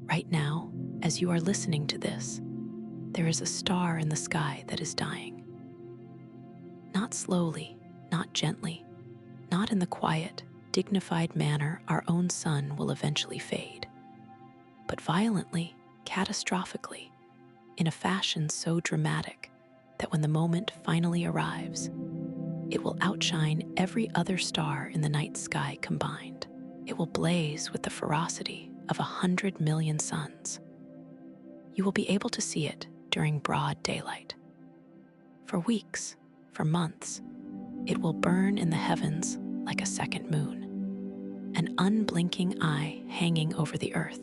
Right now, as you are listening to this, there is a star in the sky that is dying. Not slowly, not gently, not in the quiet, dignified manner our own sun will eventually fade, but violently, catastrophically, in a fashion so dramatic that when the moment finally arrives, it will outshine every other star in the night sky combined. It will blaze with the ferocity of 100 million suns. You will be able to see it during broad daylight. For weeks, for months, it will burn in the heavens like a second moon, an unblinking eye hanging over the earth,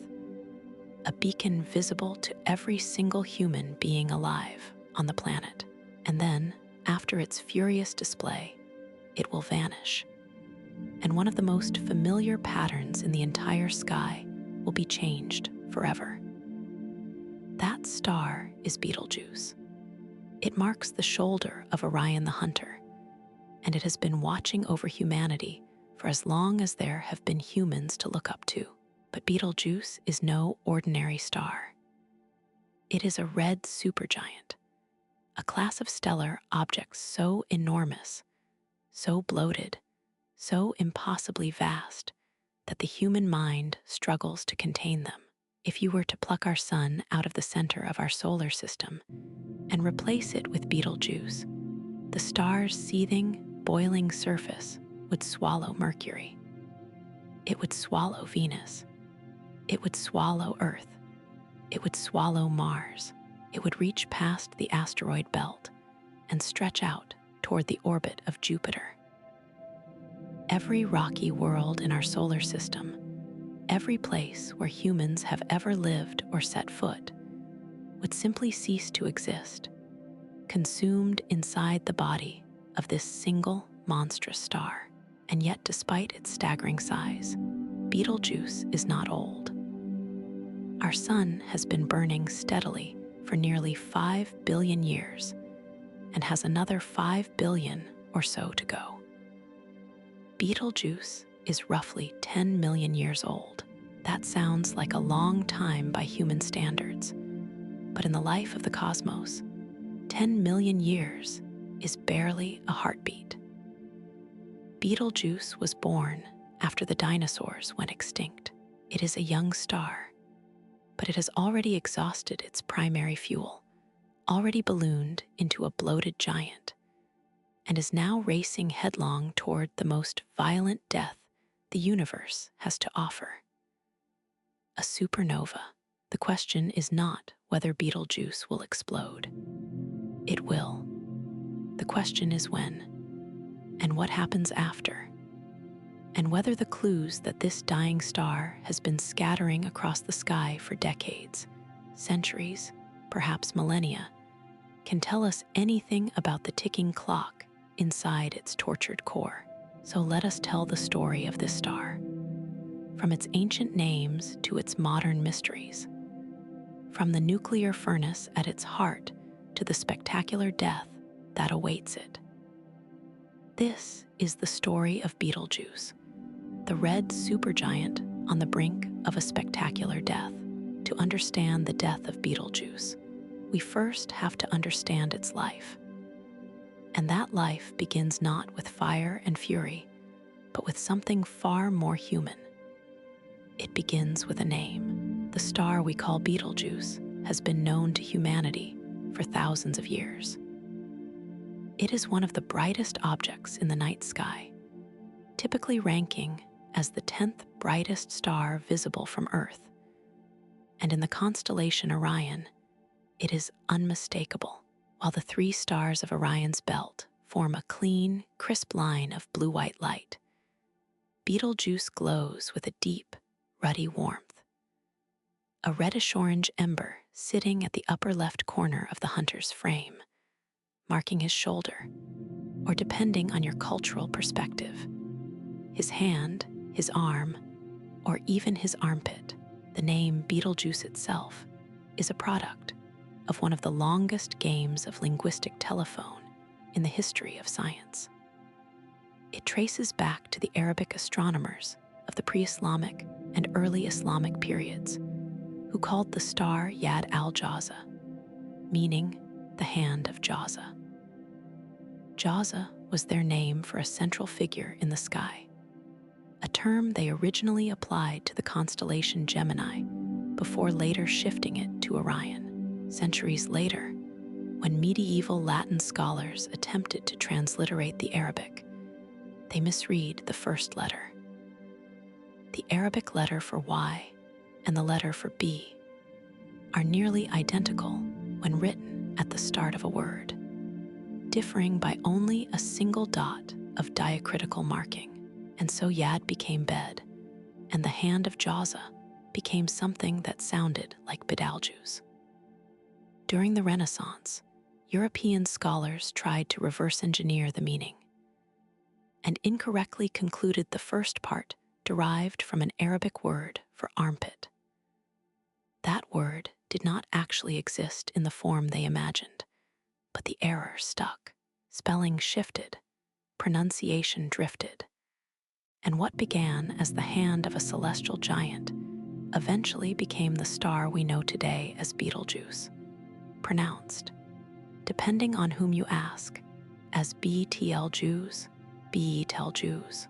a beacon visible to every single human being alive on the planet. And then, after its furious display, it will vanish, and one of the most familiar patterns in the entire sky will be changed forever. That star is Betelgeuse. It marks the shoulder of Orion the Hunter, and it has been watching over humanity for as long as there have been humans to look up to. But Betelgeuse is no ordinary star. It is a red supergiant, a class of stellar objects so enormous, so bloated, so impossibly vast that the human mind struggles to contain them. If you were to pluck our sun out of the center of our solar system and replace it with Betelgeuse, the star's seething, boiling surface would swallow Mercury. It would swallow Venus. It would swallow Earth. It would swallow Mars. It would reach past the asteroid belt and stretch out toward the orbit of Jupiter. Every rocky world in our solar system, every place where humans have ever lived or set foot, would simply cease to exist, consumed inside the body of this single monstrous star. And yet, despite its staggering size, Betelgeuse is not old. Our sun has been burning steadily for nearly 5 billion years and has another 5 billion or so to go. Betelgeuse is roughly 10 million years old. That sounds like a long time by human standards, but in the life of the cosmos, 10 million years is barely a heartbeat. Betelgeuse was born after the dinosaurs went extinct. It is a young star, but it has already exhausted its primary fuel, already ballooned into a bloated giant, and is now racing headlong toward the most violent death the universe has to offer. A supernova. The question is not whether Betelgeuse will explode. It will. The question is when, and what happens after, and whether the clues that this dying star has been scattering across the sky for decades, centuries, perhaps millennia, can tell us anything about the ticking clock inside its tortured core. So let us tell the story of this star, from its ancient names to its modern mysteries, from the nuclear furnace at its heart to the spectacular death that awaits it. This is the story of Betelgeuse, the red supergiant on the brink of a spectacular death. To understand the death of Betelgeuse, we first have to understand its life. And that life begins not with fire and fury, but with something far more human. It begins with a name. The star we call Betelgeuse has been known to humanity for thousands of years. It is one of the brightest objects in the night sky, typically ranking as the 10th brightest star visible from Earth. And in the constellation Orion, it is unmistakable. While the 3 stars of Orion's belt form a clean, crisp line of blue-white light, Betelgeuse glows with a deep, ruddy warmth. A reddish-orange ember sitting at the upper left corner of the hunter's frame, marking his shoulder, or depending on your cultural perspective, his hand, his arm, or even his armpit. The name Betelgeuse itself is a product of one of the longest games of linguistic telephone in the history of science. It traces back to the Arabic astronomers of the pre-Islamic and early Islamic periods, who called the star Yad al-Jawza, meaning the hand of Jawza. Jawza was their name for a central figure in the sky, a term they originally applied to the constellation Gemini before later shifting it to Orion. Centuries later, when medieval Latin scholars attempted to transliterate the Arabic, they misread the first letter. The Arabic letter for Y and the letter for B are nearly identical when written at the start of a word, differing by only a single dot of diacritical marking. And so Yad became Bed, and the hand of Jawza became something that sounded like Betelgeuse. During the Renaissance, European scholars tried to reverse engineer the meaning and incorrectly concluded the first part derived from an Arabic word for armpit. That word did not actually exist in the form they imagined, but the error stuck. Spelling shifted, pronunciation drifted, and what began as the hand of a celestial giant eventually became the star we know today as Betelgeuse, pronounced, depending on whom you ask, as Betelgeuse, Betelgeuse,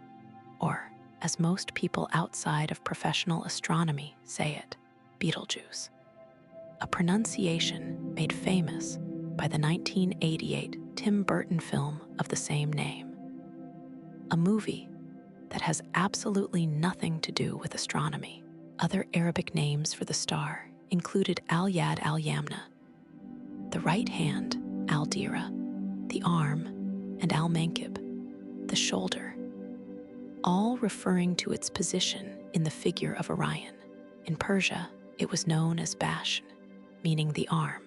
or, as most people outside of professional astronomy say it, Betelgeuse, a pronunciation made famous by the 1988 Tim Burton film of the same name, a movie that has absolutely nothing to do with astronomy. Other Arabic names for the star included Al-Yad al-Yamna, the right hand, Al-Dira, the arm, and Al-Mankib, the shoulder, all referring to its position in the figure of Orion. In Persia, it was known as Bashan, meaning the arm.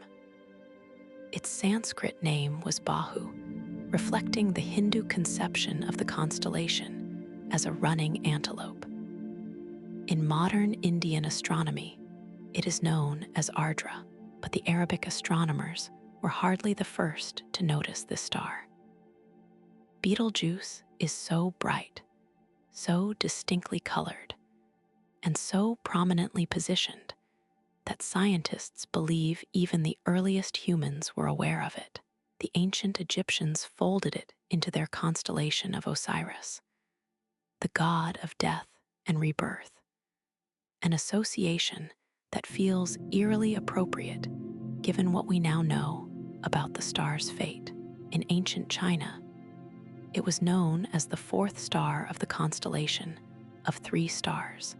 Its Sanskrit name was Bahu, reflecting the Hindu conception of the constellation as a running antelope. In modern Indian astronomy, it is known as Ardra, but the Arabic astronomers were hardly the first to notice this star. Betelgeuse is so bright, so distinctly colored, and so prominently positioned that scientists believe even the earliest humans were aware of it. The ancient Egyptians folded it into their constellation of Osiris, the god of death and rebirth, an association that feels eerily appropriate given what we now know about the star's fate. In ancient China, it was known as the fourth star of the constellation of 3 stars,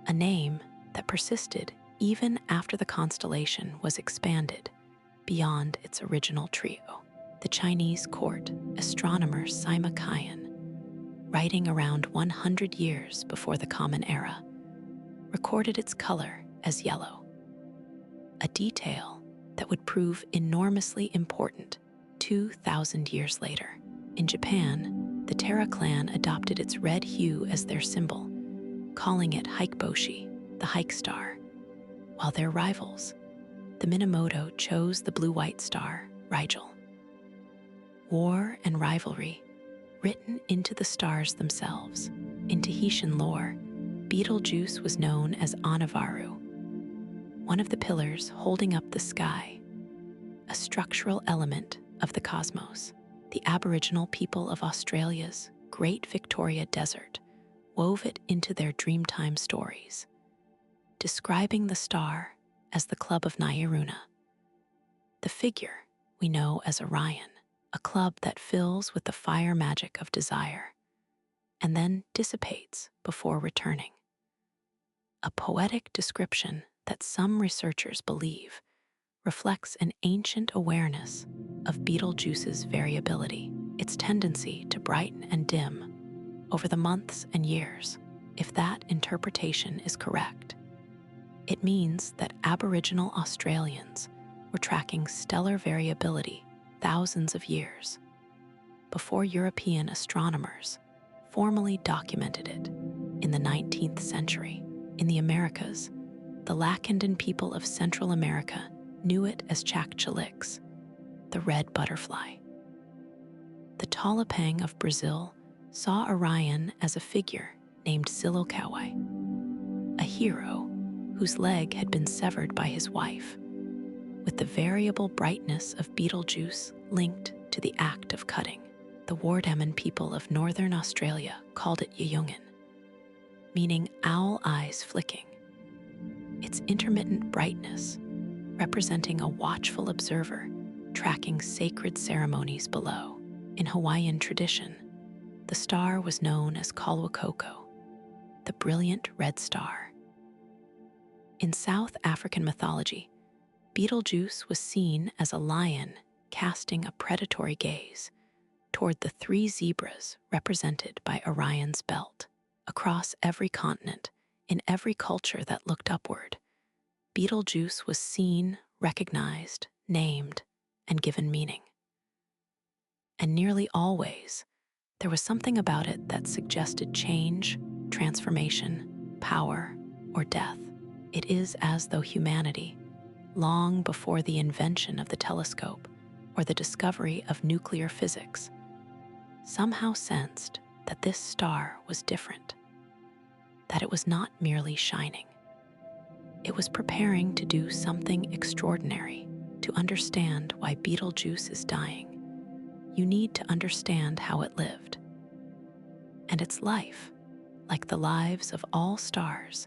a name that persisted even after the constellation was expanded beyond its original trio. The Chinese court astronomer Sima Qian, writing around 100 years before the Common Era, recorded its color as yellow, a detail that would prove enormously important 2,000 years later. In Japan, the Terra clan adopted its red hue as their symbol, calling it Hikboshi, the Hike star, while their rivals, the Minamoto, chose the blue-white star, Rigel. War and rivalry written into the stars themselves. In Tahitian lore, Betelgeuse was known as Anavaru, one of the pillars holding up the sky, a structural element of the cosmos. The Aboriginal people of Australia's Great Victoria Desert wove it into their Dreamtime stories, describing the star as the Club of Nyaruna, the figure we know as Orion, a club that fills with the fire magic of desire and then dissipates before returning. A poetic description that some researchers believe reflects an ancient awareness of Betelgeuse's variability, its tendency to brighten and dim over the months and years. If that interpretation is correct, it means that Aboriginal Australians were tracking stellar variability thousands of years before European astronomers formally documented it in the 19th century. In the Americas, the Lacandon people of Central America knew it as Chakchalix, the red butterfly. The Talipang of Brazil saw Orion as a figure named Silokawai, a hero whose leg had been severed by his wife, with the variable brightness of Betelgeuse linked to the act of cutting. The Wardaman people of northern Australia called it Yuyungen, meaning owl eyes flicking. Its intermittent brightness representing a watchful observer tracking sacred ceremonies below. In Hawaiian tradition, the star was known as Kalwakoko, the brilliant red star. In South African mythology, Betelgeuse was seen as a lion casting a predatory gaze toward the three zebras represented by Orion's belt. Across every continent, in every culture that looked upward, Betelgeuse was seen, recognized, named, and given meaning. And nearly always, there was something about it that suggested change, transformation, power, or death. It is as though humanity, long before the invention of the telescope or the discovery of nuclear physics, somehow sensed that this star was different, that it was not merely shining. It was preparing to do something extraordinary. To understand why Betelgeuse is dying, you need to understand how it lived. And its life, like the lives of all stars,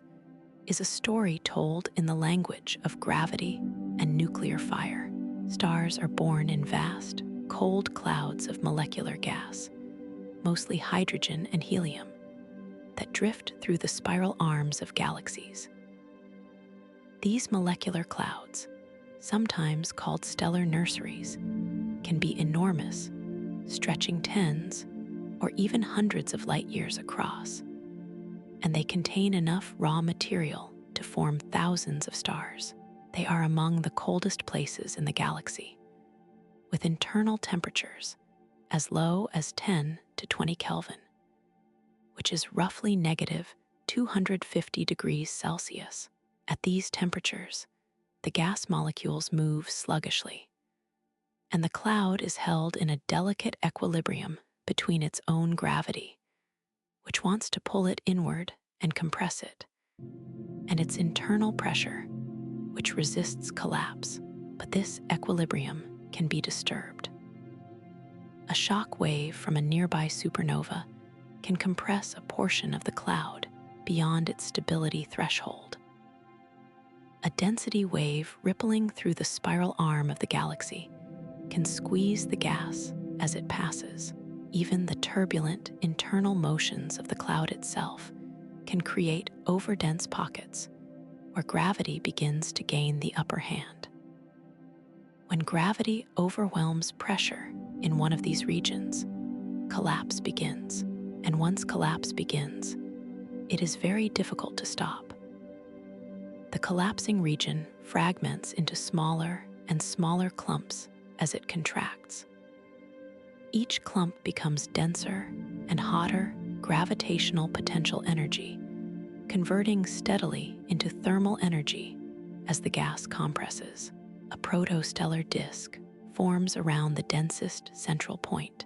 is a story told in the language of gravity and nuclear fire. Stars are born in vast, cold clouds of molecular gas, mostly hydrogen and helium, that drift through the spiral arms of galaxies. These molecular clouds, sometimes called stellar nurseries, can be enormous, stretching tens or even hundreds of light years across, and they contain enough raw material to form thousands of stars. They are among the coldest places in the galaxy, with internal temperatures as low as 10 to 20 Kelvin, which is roughly negative 250 degrees Celsius. At these temperatures, the gas molecules move sluggishly, and the cloud is held in a delicate equilibrium between its own gravity, which wants to pull it inward and compress it, and its internal pressure, which resists collapse. But this equilibrium can be disturbed. A shock wave from a nearby supernova can compress a portion of the cloud beyond its stability threshold. A density wave rippling through the spiral arm of the galaxy can squeeze the gas as it passes. Even the turbulent internal motions of the cloud itself can create overdense pockets where gravity begins to gain the upper hand. When gravity overwhelms pressure in one of these regions, collapse begins. And once collapse begins, it is very difficult to stop. The collapsing region fragments into smaller and smaller clumps as it contracts. Each clump becomes denser and hotter gravitational potential energy, converting steadily into thermal energy as the gas compresses. A protostellar disk forms around the densest central point,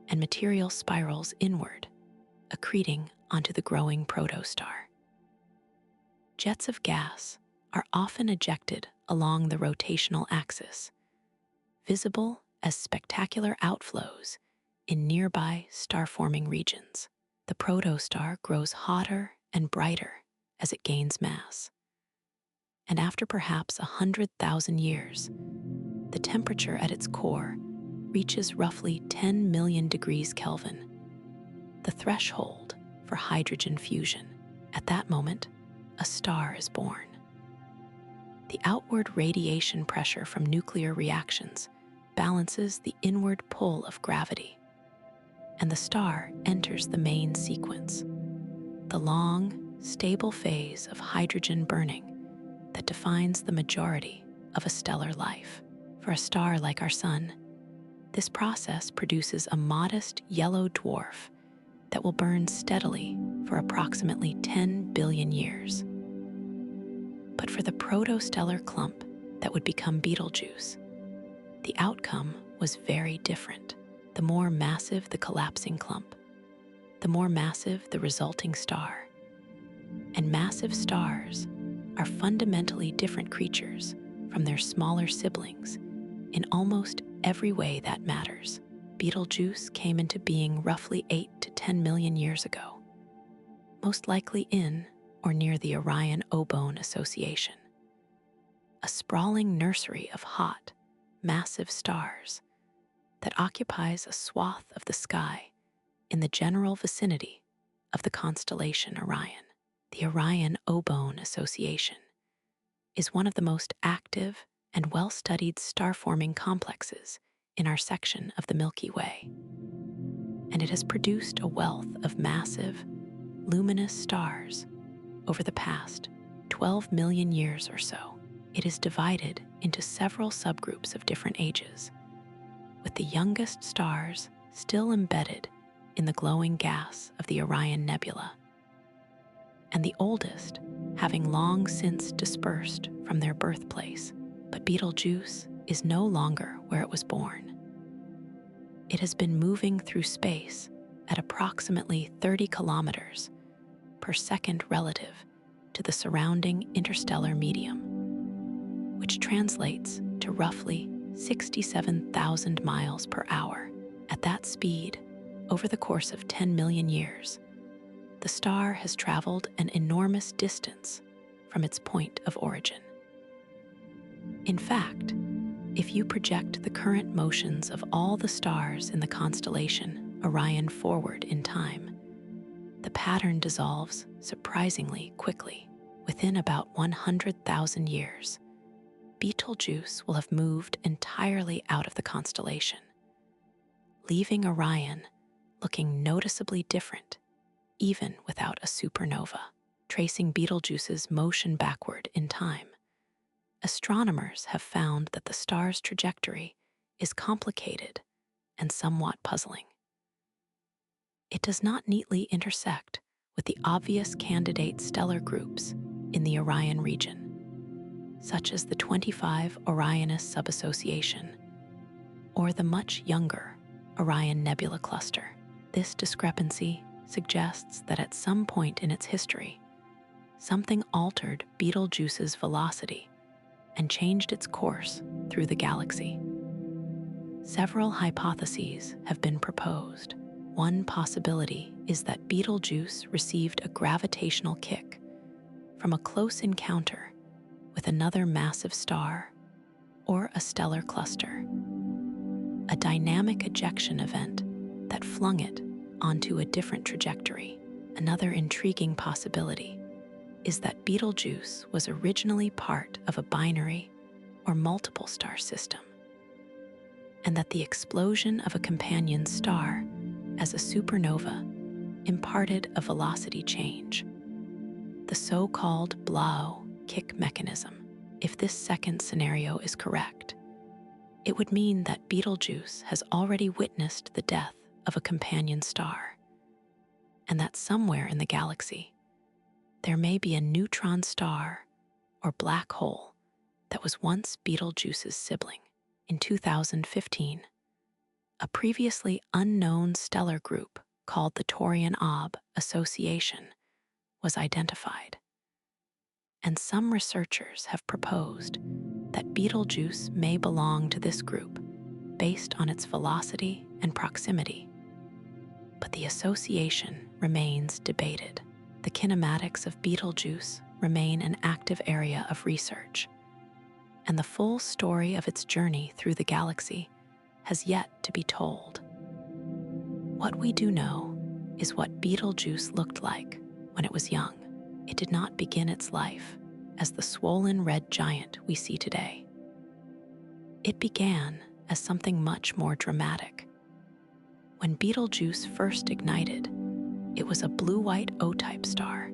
and material spirals inward, accreting onto the growing protostar. Jets of gas are often ejected along the rotational axis, visible as spectacular outflows in nearby star-forming regions. The protostar grows hotter and brighter as it gains mass, and after perhaps 100,000 years, the temperature at its core reaches roughly 10 million degrees Kelvin, the threshold for hydrogen fusion. At that moment, a star is born. The outward radiation pressure from nuclear reactions balances the inward pull of gravity, and the star enters the main sequence, the long, stable phase of hydrogen burning that defines the majority of a stellar life. For a star like our Sun, this process produces a modest yellow dwarf that will burn steadily for approximately 10 billion years. But for the protostellar clump that would become Betelgeuse, the outcome was very different. The more massive the collapsing clump, the more massive the resulting star. And massive stars are fundamentally different creatures from their smaller siblings in almost every way that matters. Betelgeuse came into being roughly 8 to 10 million years ago, most likely in or near the Orion-Obone Association, a sprawling nursery of hot, massive stars that occupies a swath of the sky in the general vicinity of the constellation Orion. The Orion-Obone Association is one of the most active and well-studied star-forming complexes in our section of the Milky Way, and it has produced a wealth of massive, luminous stars over the past 12 million years or so. It is divided into several subgroups of different ages, with the youngest stars still embedded in the glowing gas of the Orion Nebula, and the oldest having long since dispersed from their birthplace. But Betelgeuse is no longer where it was born. It has been moving through space at approximately 30 kilometers per second relative to the surrounding interstellar medium, which translates to roughly 67,000 miles per hour. At that speed, over the course of 10 million years, the star has traveled an enormous distance from its point of origin. In fact, if you project the current motions of all the stars in the constellation Orion forward in time, the pattern dissolves surprisingly quickly. Within about 100,000 years, Betelgeuse will have moved entirely out of the constellation, leaving Orion looking noticeably different, even without a supernova. Tracing Betelgeuse's motion backward in time, astronomers have found that the star's trajectory is complicated and somewhat puzzling. It does not neatly intersect with the obvious candidate stellar groups in the Orion region, such as the 25 Orionis subassociation or the much younger Orion Nebula cluster. This discrepancy suggests that at some point in its history, something altered Betelgeuse's velocity and changed its course through the galaxy. Several hypotheses have been proposed. One possibility is that Betelgeuse received a gravitational kick from a close encounter with another massive star or a stellar cluster, a dynamic ejection event that flung it onto a different trajectory. Another intriguing possibility is that Betelgeuse was originally part of a binary or multiple star system, and that the explosion of a companion star as a supernova imparted a velocity change, the so-called Blaho kick mechanism. If this second scenario is correct, it would mean that Betelgeuse has already witnessed the death of a companion star, and that somewhere in the galaxy, there may be a neutron star or black hole that was once Betelgeuse's sibling. In 2015, a previously unknown stellar group called the Taurian-Ob Association was identified, and some researchers have proposed that Betelgeuse may belong to this group based on its velocity and proximity. But the association remains debated. The kinematics of Betelgeuse remain an active area of research, and the full story of its journey through the galaxy has yet to be told. What we do know is what Betelgeuse looked like when it was young. It did not begin its life as the swollen red giant we see today. It began as something much more dramatic. When Betelgeuse first ignited, it was a blue-white O-type star,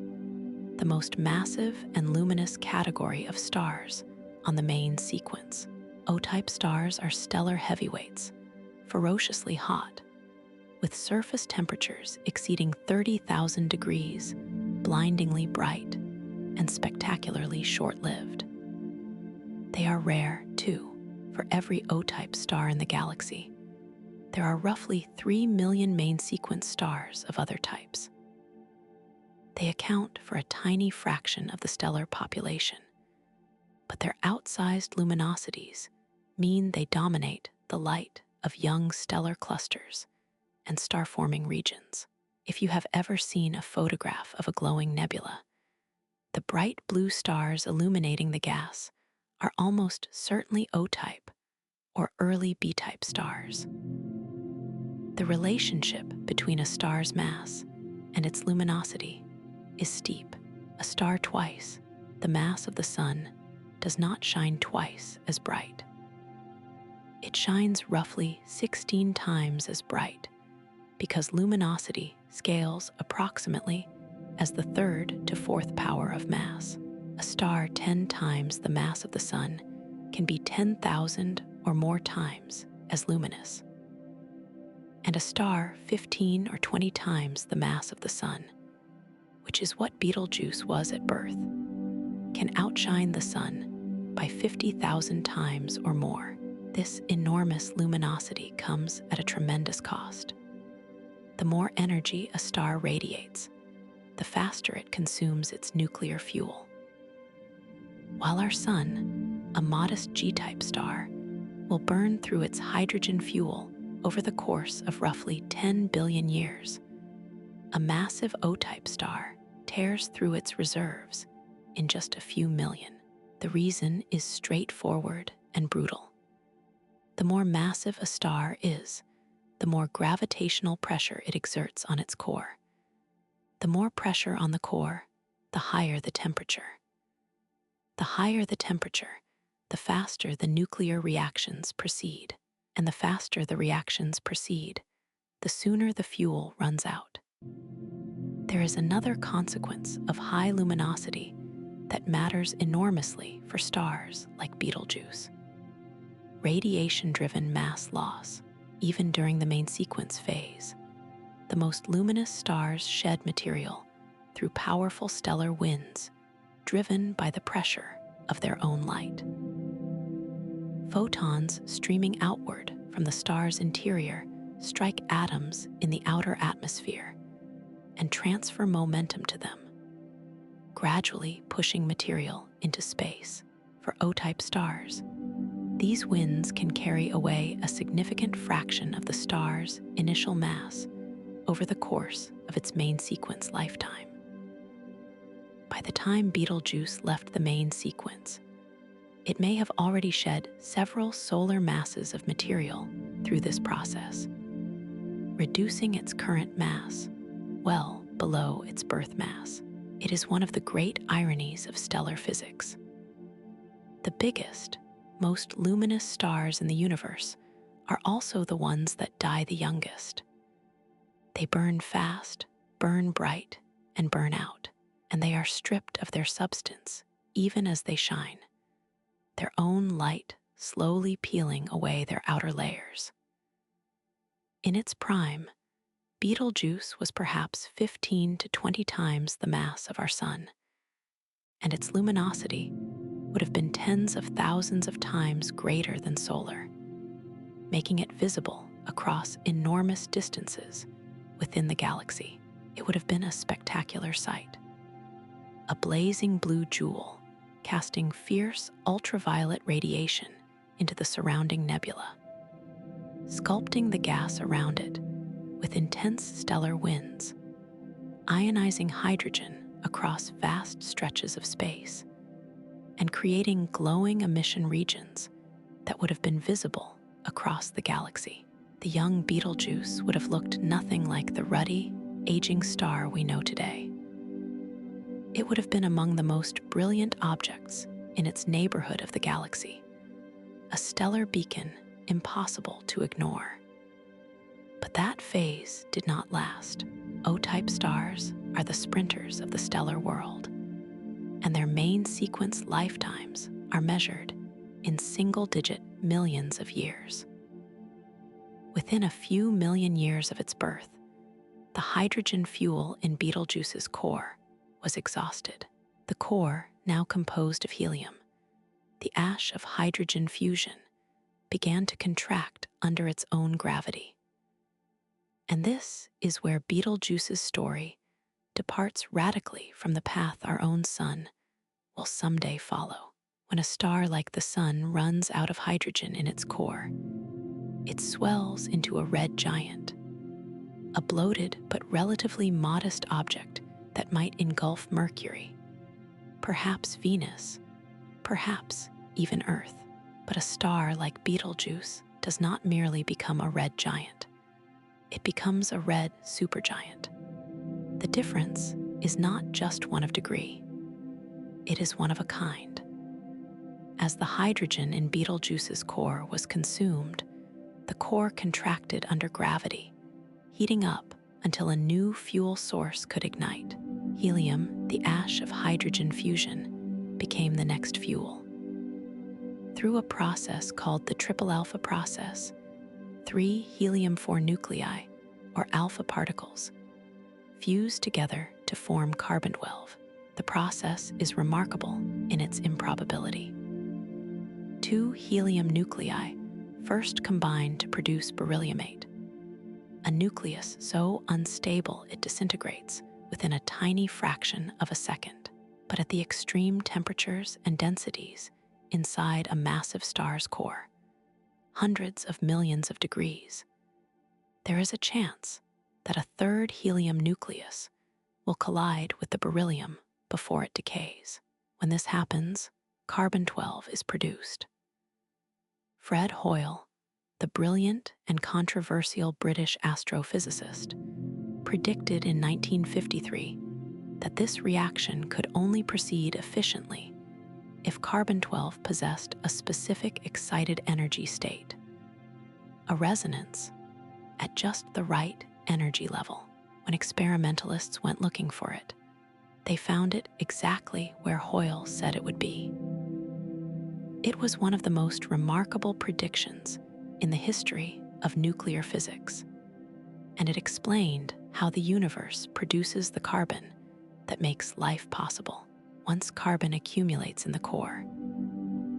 the most massive and luminous category of stars on the main sequence. O-type stars are stellar heavyweights, ferociously hot, with surface temperatures exceeding 30,000 degrees, blindingly bright, and spectacularly short-lived. They are rare, too. For every O-type star in the galaxy, there are roughly 3 million main sequence stars of other types. They account for a tiny fraction of the stellar population, but their outsized luminosities mean they dominate the light of young stellar clusters and star-forming regions. If you have ever seen a photograph of a glowing nebula, the bright blue stars illuminating the gas are almost certainly O-type or early B-type stars. The relationship between a star's mass and its luminosity is steep. A star twice the mass of the sun does not shine twice as bright. It shines roughly 16 times as bright because luminosity scales approximately as the third to fourth power of mass. A star 10 times the mass of the sun can be 10,000 or more times as luminous. And a star 15 or 20 times the mass of the sun, which is what Betelgeuse was at birth, can outshine the sun by 50,000 times or more. This enormous luminosity comes at a tremendous cost. The more energy a star radiates, the faster it consumes its nuclear fuel. While our sun, a modest G-type star, will burn through its hydrogen fuel over the course of roughly 10 billion years, a massive O-type star tears through its reserves in just a few million. The reason is straightforward and brutal. The more massive a star is, the more gravitational pressure it exerts on its core. The more pressure on the core, the higher the temperature. The higher the temperature, the faster the nuclear reactions proceed. And the faster the reactions proceed, the sooner the fuel runs out. There is another consequence of high luminosity that matters enormously for stars like Betelgeuse: radiation-driven mass loss. Even during the main sequence phase, the most luminous stars shed material through powerful stellar winds driven by the pressure of their own light. Photons streaming outward from the star's interior strike atoms in the outer atmosphere and transfer momentum to them, gradually pushing material into space. For O-type stars, these winds can carry away a significant fraction of the star's initial mass over the course of its main sequence lifetime. By the time Betelgeuse left the main sequence, it may have already shed several solar masses of material through this process, reducing its current mass well below its birth mass. It is one of the great ironies of stellar physics. The biggest, most luminous stars in the universe are also the ones that die the youngest. They burn fast, burn bright, and burn out, and they are stripped of their substance even as they shine, their own light slowly peeling away their outer layers. In its prime, Betelgeuse was perhaps 15 to 20 times the mass of our sun, and its luminosity would have been tens of thousands of times greater than solar, making it visible across enormous distances within the galaxy. It would have been a spectacular sight. A blazing blue jewel casting fierce ultraviolet radiation into the surrounding nebula, sculpting the gas around it with intense stellar winds, ionizing hydrogen across vast stretches of space, and creating glowing emission regions that would have been visible across the galaxy. The young Betelgeuse would have looked nothing like the ruddy, aging star we know today. It would have been among the most brilliant objects in its neighborhood of the galaxy, a stellar beacon impossible to ignore. But that phase did not last. O-type stars are the sprinters of the stellar world, and their main sequence lifetimes are measured in single-digit millions of years. Within a few million years of its birth, the hydrogen fuel in Betelgeuse's core was exhausted. The core, now composed of helium, the ash of hydrogen fusion, began to contract under its own gravity. And this is where Betelgeuse's story departs radically from the path our own sun will someday follow. When a star like the sun runs out of hydrogen in its core, it swells into a red giant, a bloated but relatively modest object that might engulf Mercury, perhaps Venus, perhaps even Earth. But a star like Betelgeuse does not merely become a red giant. It becomes a red supergiant. The difference is not just one of degree. It is one of a kind. As the hydrogen in Betelgeuse's core was consumed, the core contracted under gravity, heating up until a new fuel source could ignite. Helium, the ash of hydrogen fusion, became the next fuel. Through a process called the triple alpha process, 3 helium-4 nuclei, or alpha particles, fuse together to form carbon-12. The process is remarkable in its improbability. 2 helium nuclei first combine to produce beryllium-8, a nucleus so unstable it disintegrates within a tiny fraction of a second. But at the extreme temperatures and densities inside a massive star's core, hundreds of millions of degrees, there is a chance that a 3rd helium nucleus will collide with the beryllium before it decays. When this happens, carbon-12 is produced. Fred Hoyle, the brilliant and controversial British astrophysicist, predicted in 1953 that this reaction could only proceed efficiently if carbon-12 possessed a specific excited energy state, a resonance at just the right energy level. When experimentalists went looking for it, they found it exactly where Hoyle said it would be. It was one of the most remarkable predictions in the history of nuclear physics, and it explained how the universe produces the carbon that makes life possible. Once carbon accumulates in the core,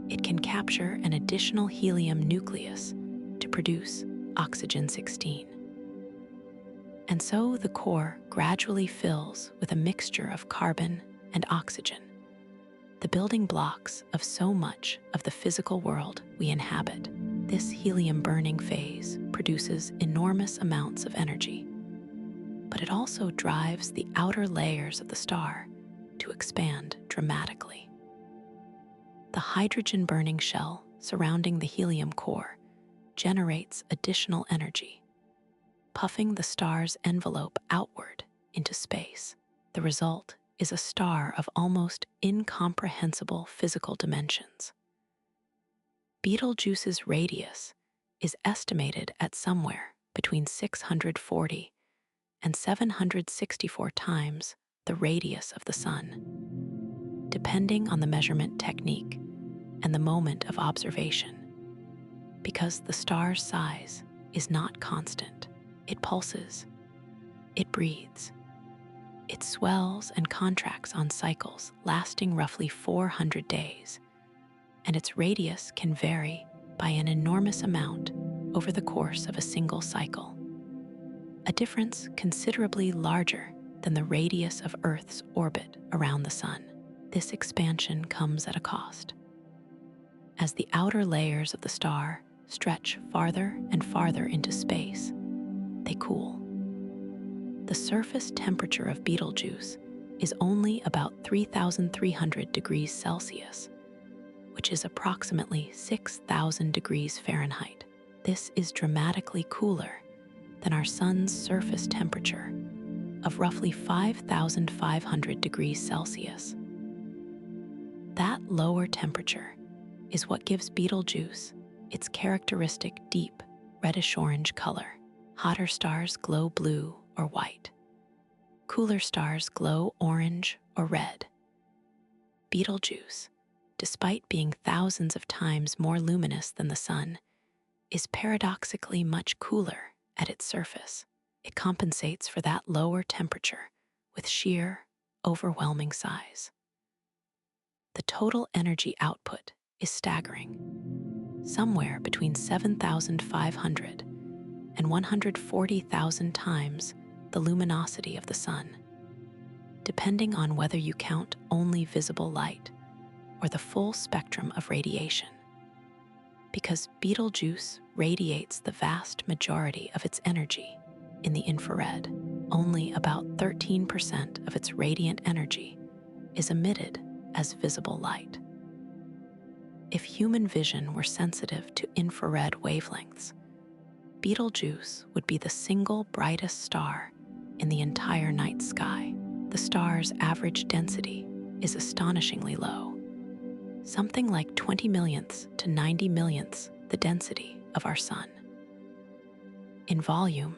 it can capture an additional helium nucleus to produce oxygen-16. And so the core gradually fills with a mixture of carbon and oxygen, the building blocks of so much of the physical world we inhabit. This helium-burning phase produces enormous amounts of energy, but it also drives the outer layers of the star to expand dramatically. The hydrogen-burning shell surrounding the helium core generates additional energy, puffing the star's envelope outward into space. The result is a star of almost incomprehensible physical dimensions. Betelgeuse's radius is estimated at somewhere between 640 and 764 times the radius of the Sun, depending on the measurement technique and the moment of observation. Because the star's size is not constant, it pulses, it breathes, it swells and contracts on cycles lasting roughly 400 days, and its radius can vary by an enormous amount over the course of a single cycle, a difference considerably larger than the radius of Earth's orbit around the Sun. This expansion comes at a cost. As the outer layers of the star stretch farther and farther into space, they cool. The surface temperature of Betelgeuse is only about 3,300 degrees Celsius, which is approximately 6,000 degrees Fahrenheit. This is dramatically cooler than our Sun's surface temperature of roughly 5,500 degrees Celsius. That lower temperature is what gives Betelgeuse its characteristic deep reddish-orange color. Hotter stars glow blue or white. Cooler stars glow orange or red. Betelgeuse, despite being thousands of times more luminous than the Sun, is paradoxically much cooler at its surface. It compensates for that lower temperature with sheer, overwhelming size. The total energy output is staggering, somewhere between 7,500 and 140,000 times the luminosity of the Sun. depending on whether you count only visible light or the full spectrum of radiation. Because Betelgeuse radiates the vast majority of its energy in the infrared, only about 13% of its radiant energy is emitted as visible light. If human vision were sensitive to infrared wavelengths, Betelgeuse would be the single brightest star in the entire night sky. The star's average density is astonishingly low, something like 20 millionths to 90 millionths the density of our Sun. In volume,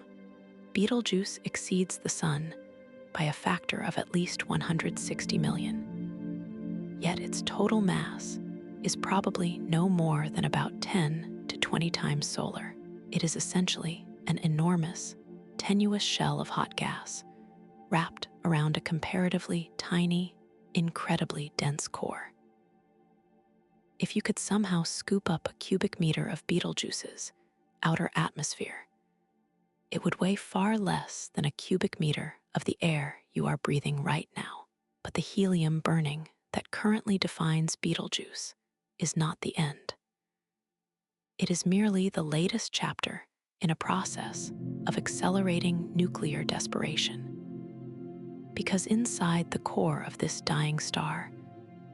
Betelgeuse exceeds the Sun by a factor of at least 160 million. Yet its total mass is probably no more than about 10 to 20 times solar. It is essentially an enormous, tenuous shell of hot gas wrapped around a comparatively tiny, incredibly dense core. If you could somehow scoop up a cubic meter of Betelgeuse's outer atmosphere, it would weigh far less than a cubic meter of the air you are breathing right now. But the helium burning that currently defines Betelgeuse is not the end. It is merely the latest chapter in a process of accelerating nuclear desperation. Because inside the core of this dying star,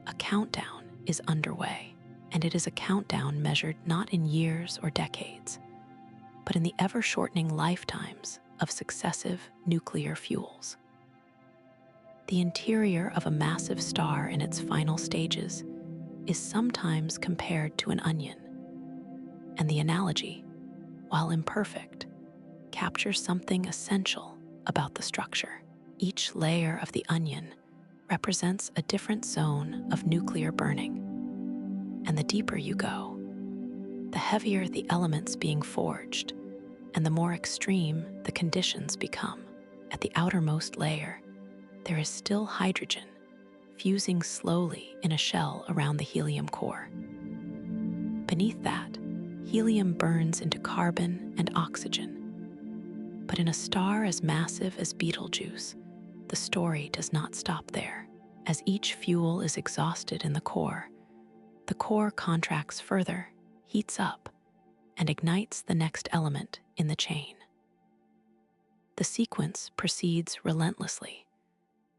a countdown is underway, and it is a countdown measured not in years or decades, but in the ever-shortening lifetimes of successive nuclear fuels. The interior of a massive star in its final stages is sometimes compared to an onion, and the analogy, while imperfect, captures something essential about the structure. Each layer of the onion represents a different zone of nuclear burning, and the deeper you go, the heavier the elements being forged, and the more extreme the conditions become. At the outermost layer, there is still hydrogen, fusing slowly in a shell around the helium core. Beneath that, helium burns into carbon and oxygen. But in a star as massive as Betelgeuse, the story does not stop there. As each fuel is exhausted in the core contracts further, heats up, and ignites the next element in the chain. The sequence proceeds relentlessly,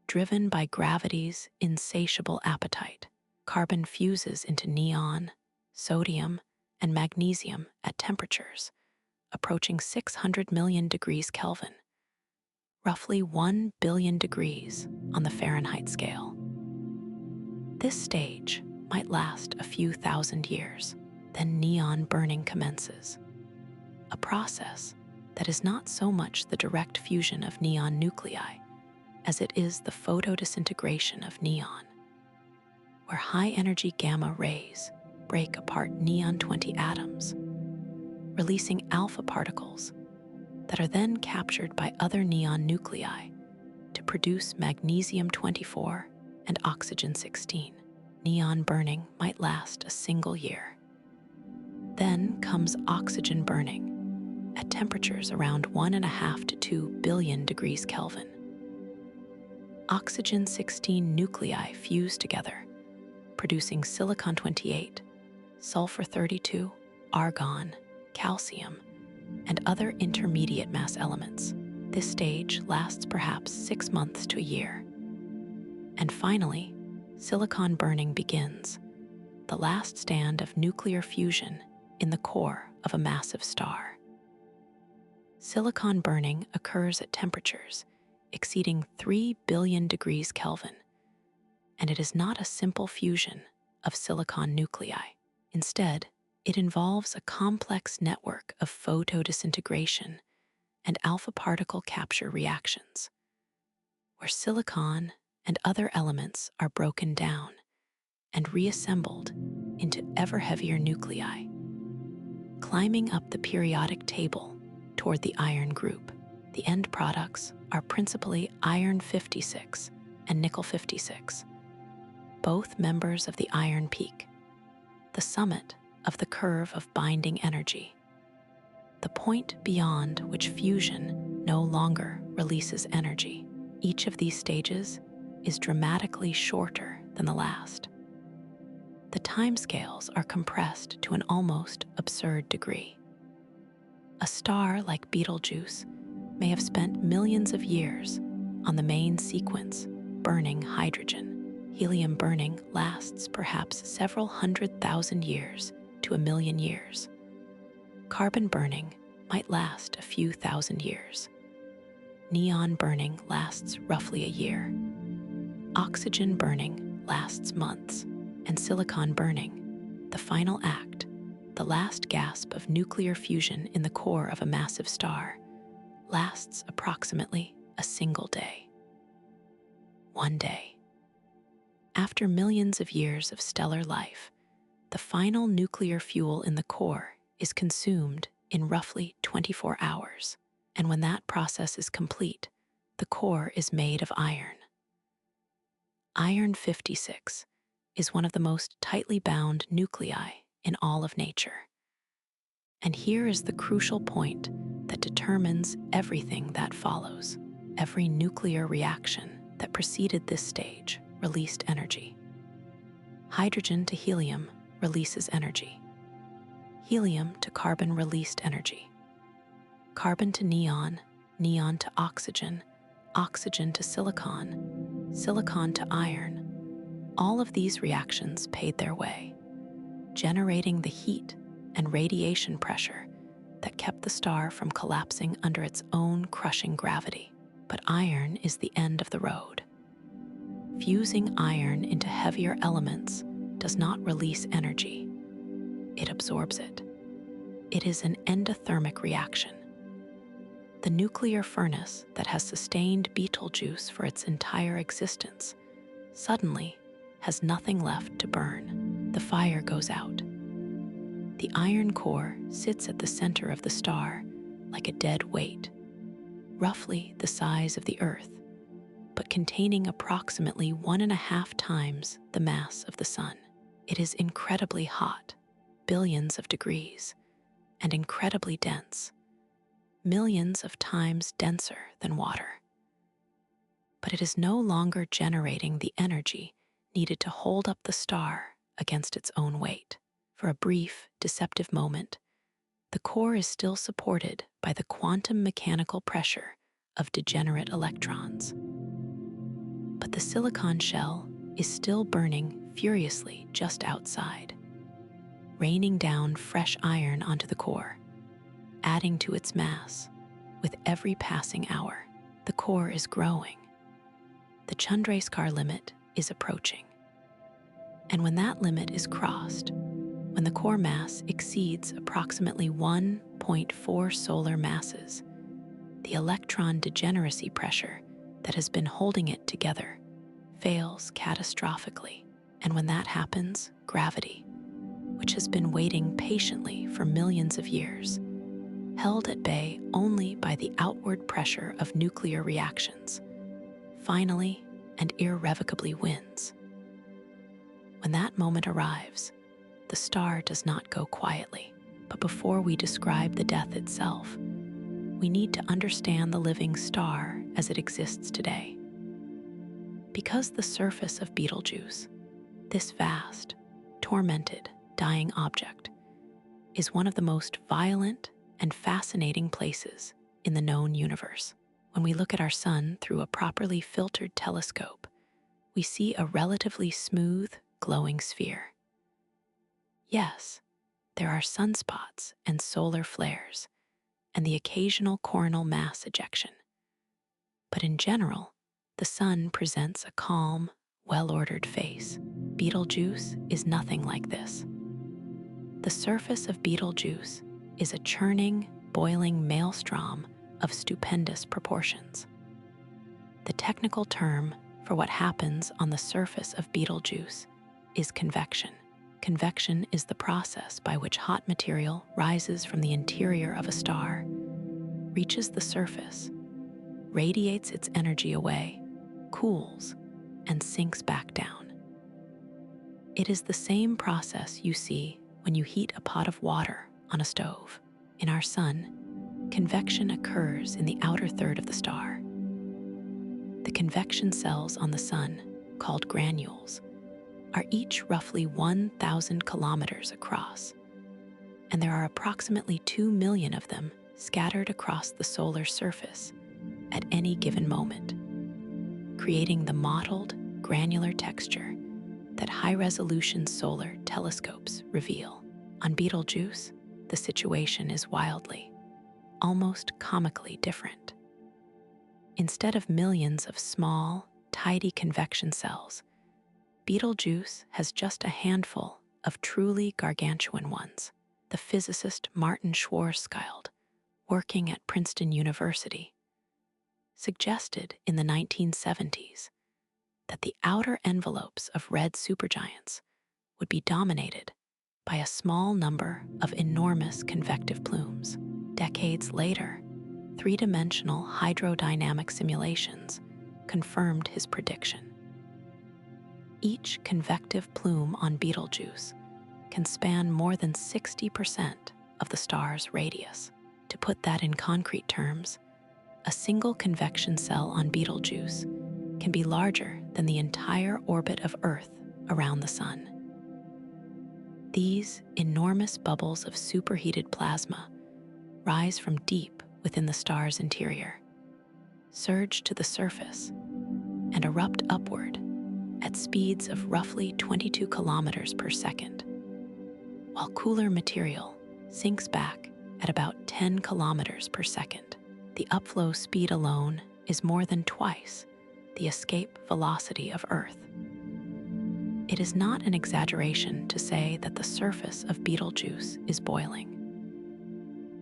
driven by gravity's insatiable appetite. Carbon fuses into neon, sodium, and magnesium at temperatures approaching 600 million degrees Kelvin, roughly 1 billion degrees on the Fahrenheit scale. This stage might last a few thousand years, then neon burning commences, a process that is not so much the direct fusion of neon nuclei as it is the photodisintegration of neon, where high-energy gamma rays break apart neon-20 atoms, releasing alpha particles that are then captured by other neon nuclei to produce magnesium-24 and oxygen-16. Neon burning might last a single year. Then comes oxygen burning at temperatures around 1.5 to 2 billion degrees Kelvin. Oxygen-16 nuclei fuse together, producing silicon-28, sulfur-32, argon, calcium, and other intermediate mass elements. This stage lasts perhaps 6 months to a year. And finally, silicon burning begins, the last stand of nuclear fusion in the core of a massive star. Silicon burning occurs at temperatures exceeding 3 billion degrees Kelvin, and it is not a simple fusion of silicon nuclei. Instead, it involves a complex network of photodisintegration and alpha particle capture reactions, where silicon and other elements are broken down and reassembled into ever heavier nuclei, climbing up the periodic table toward the iron group. The end products are principally iron-56 and nickel-56, both members of the iron peak, the summit of the curve of binding energy, the point beyond which fusion no longer releases energy. Each of these stages is dramatically shorter than the last. The timescales are compressed to an almost absurd degree. A star like Betelgeuse may have spent millions of years on the main sequence burning hydrogen. Helium burning lasts perhaps several 100,000 years to 1,000,000 years. Carbon burning might last a few thousand years. Neon burning lasts roughly a year. Oxygen burning lasts months. And silicon burning, the final act, the last gasp of nuclear fusion in the core of a massive star, lasts approximately a single day. One day. After millions of years of stellar life, the final nuclear fuel in the core is consumed in roughly 24 hours. And when that process is complete, the core is made of iron. Iron 56 is one of the most tightly bound nuclei in all of nature. And here is the crucial point that determines everything that follows. Every nuclear reaction that preceded this stage released energy. Hydrogen to helium releases energy. Helium to carbon released energy. Carbon to neon, neon to oxygen, oxygen to silicon, silicon to iron. All of these reactions paid their way, generating the heat and radiation pressure that kept the star from collapsing under its own crushing gravity. But iron is the end of the road. Fusing iron into heavier elements does not release energy. It absorbs it. It is an endothermic reaction. The nuclear furnace that has sustained Betelgeuse for its entire existence suddenly has nothing left to burn. The fire goes out. The iron core sits at the center of the star like a dead weight, roughly the size of the Earth, but containing approximately 1.5 times the mass of the Sun. It is incredibly hot, billions of degrees, and incredibly dense, millions of times denser than water. But it is no longer generating the energy needed to hold up the star against its own weight. For a brief, deceptive moment, the core is still supported by the quantum mechanical pressure of degenerate electrons. But the silicon shell is still burning furiously just outside, raining down fresh iron onto the core, adding to its mass. With every passing hour, the core is growing. The Chandrasekhar limit is approaching. And when that limit is crossed, when the core mass exceeds approximately 1.4 solar masses, the electron degeneracy pressure that has been holding it together fails catastrophically. And when that happens, gravity, which has been waiting patiently for millions of years, held at bay only by the outward pressure of nuclear reactions, finally and irrevocably wins. When that moment arrives, the star does not go quietly. But before we describe the death itself, we need to understand the living star as it exists today. Because the surface of Betelgeuse, this vast, tormented, dying object, is one of the most violent and fascinating places in the known universe. When we look at our sun through a properly filtered telescope, we see a relatively smooth, glowing sphere. Yes, there are sunspots and solar flares, and the occasional coronal mass ejection. But in general, the sun presents a calm, well-ordered face. Betelgeuse is nothing like this. The surface of Betelgeuse is a churning, boiling maelstrom of stupendous proportions. The technical term for what happens on the surface of Betelgeuse is convection. Convection is the process by which hot material rises from the interior of a star, reaches the surface, radiates its energy away, cools, and sinks back down. It is the same process you see when you heat a pot of water on a stove. In our sun, convection occurs in the outer third of the star. The convection cells on the Sun, called granules, are each roughly 1,000 kilometers across, and there are approximately 2 million of them scattered across the solar surface at any given moment, creating the mottled, granular texture that high-resolution solar telescopes reveal. On Betelgeuse, the situation is wildly, almost comically different. Instead of millions of small, tidy convection cells, Betelgeuse has just a handful of truly gargantuan ones. The physicist Martin Schwarzschild, working at Princeton University, suggested in the 1970s that the outer envelopes of red supergiants would be dominated by a small number of enormous convective plumes. Decades later, three-dimensional hydrodynamic simulations confirmed his prediction. Each convective plume on Betelgeuse can span more than 60% of the star's radius. To put that in concrete terms, a single convection cell on Betelgeuse can be larger than the entire orbit of Earth around the Sun. These enormous bubbles of superheated plasma rise from deep within the star's interior, surge to the surface, and erupt upward at speeds of roughly 22 kilometers per second, while cooler material sinks back at about 10 kilometers per second. The upflow speed alone is more than twice the escape velocity of Earth. It is not an exaggeration to say that the surface of Betelgeuse is boiling.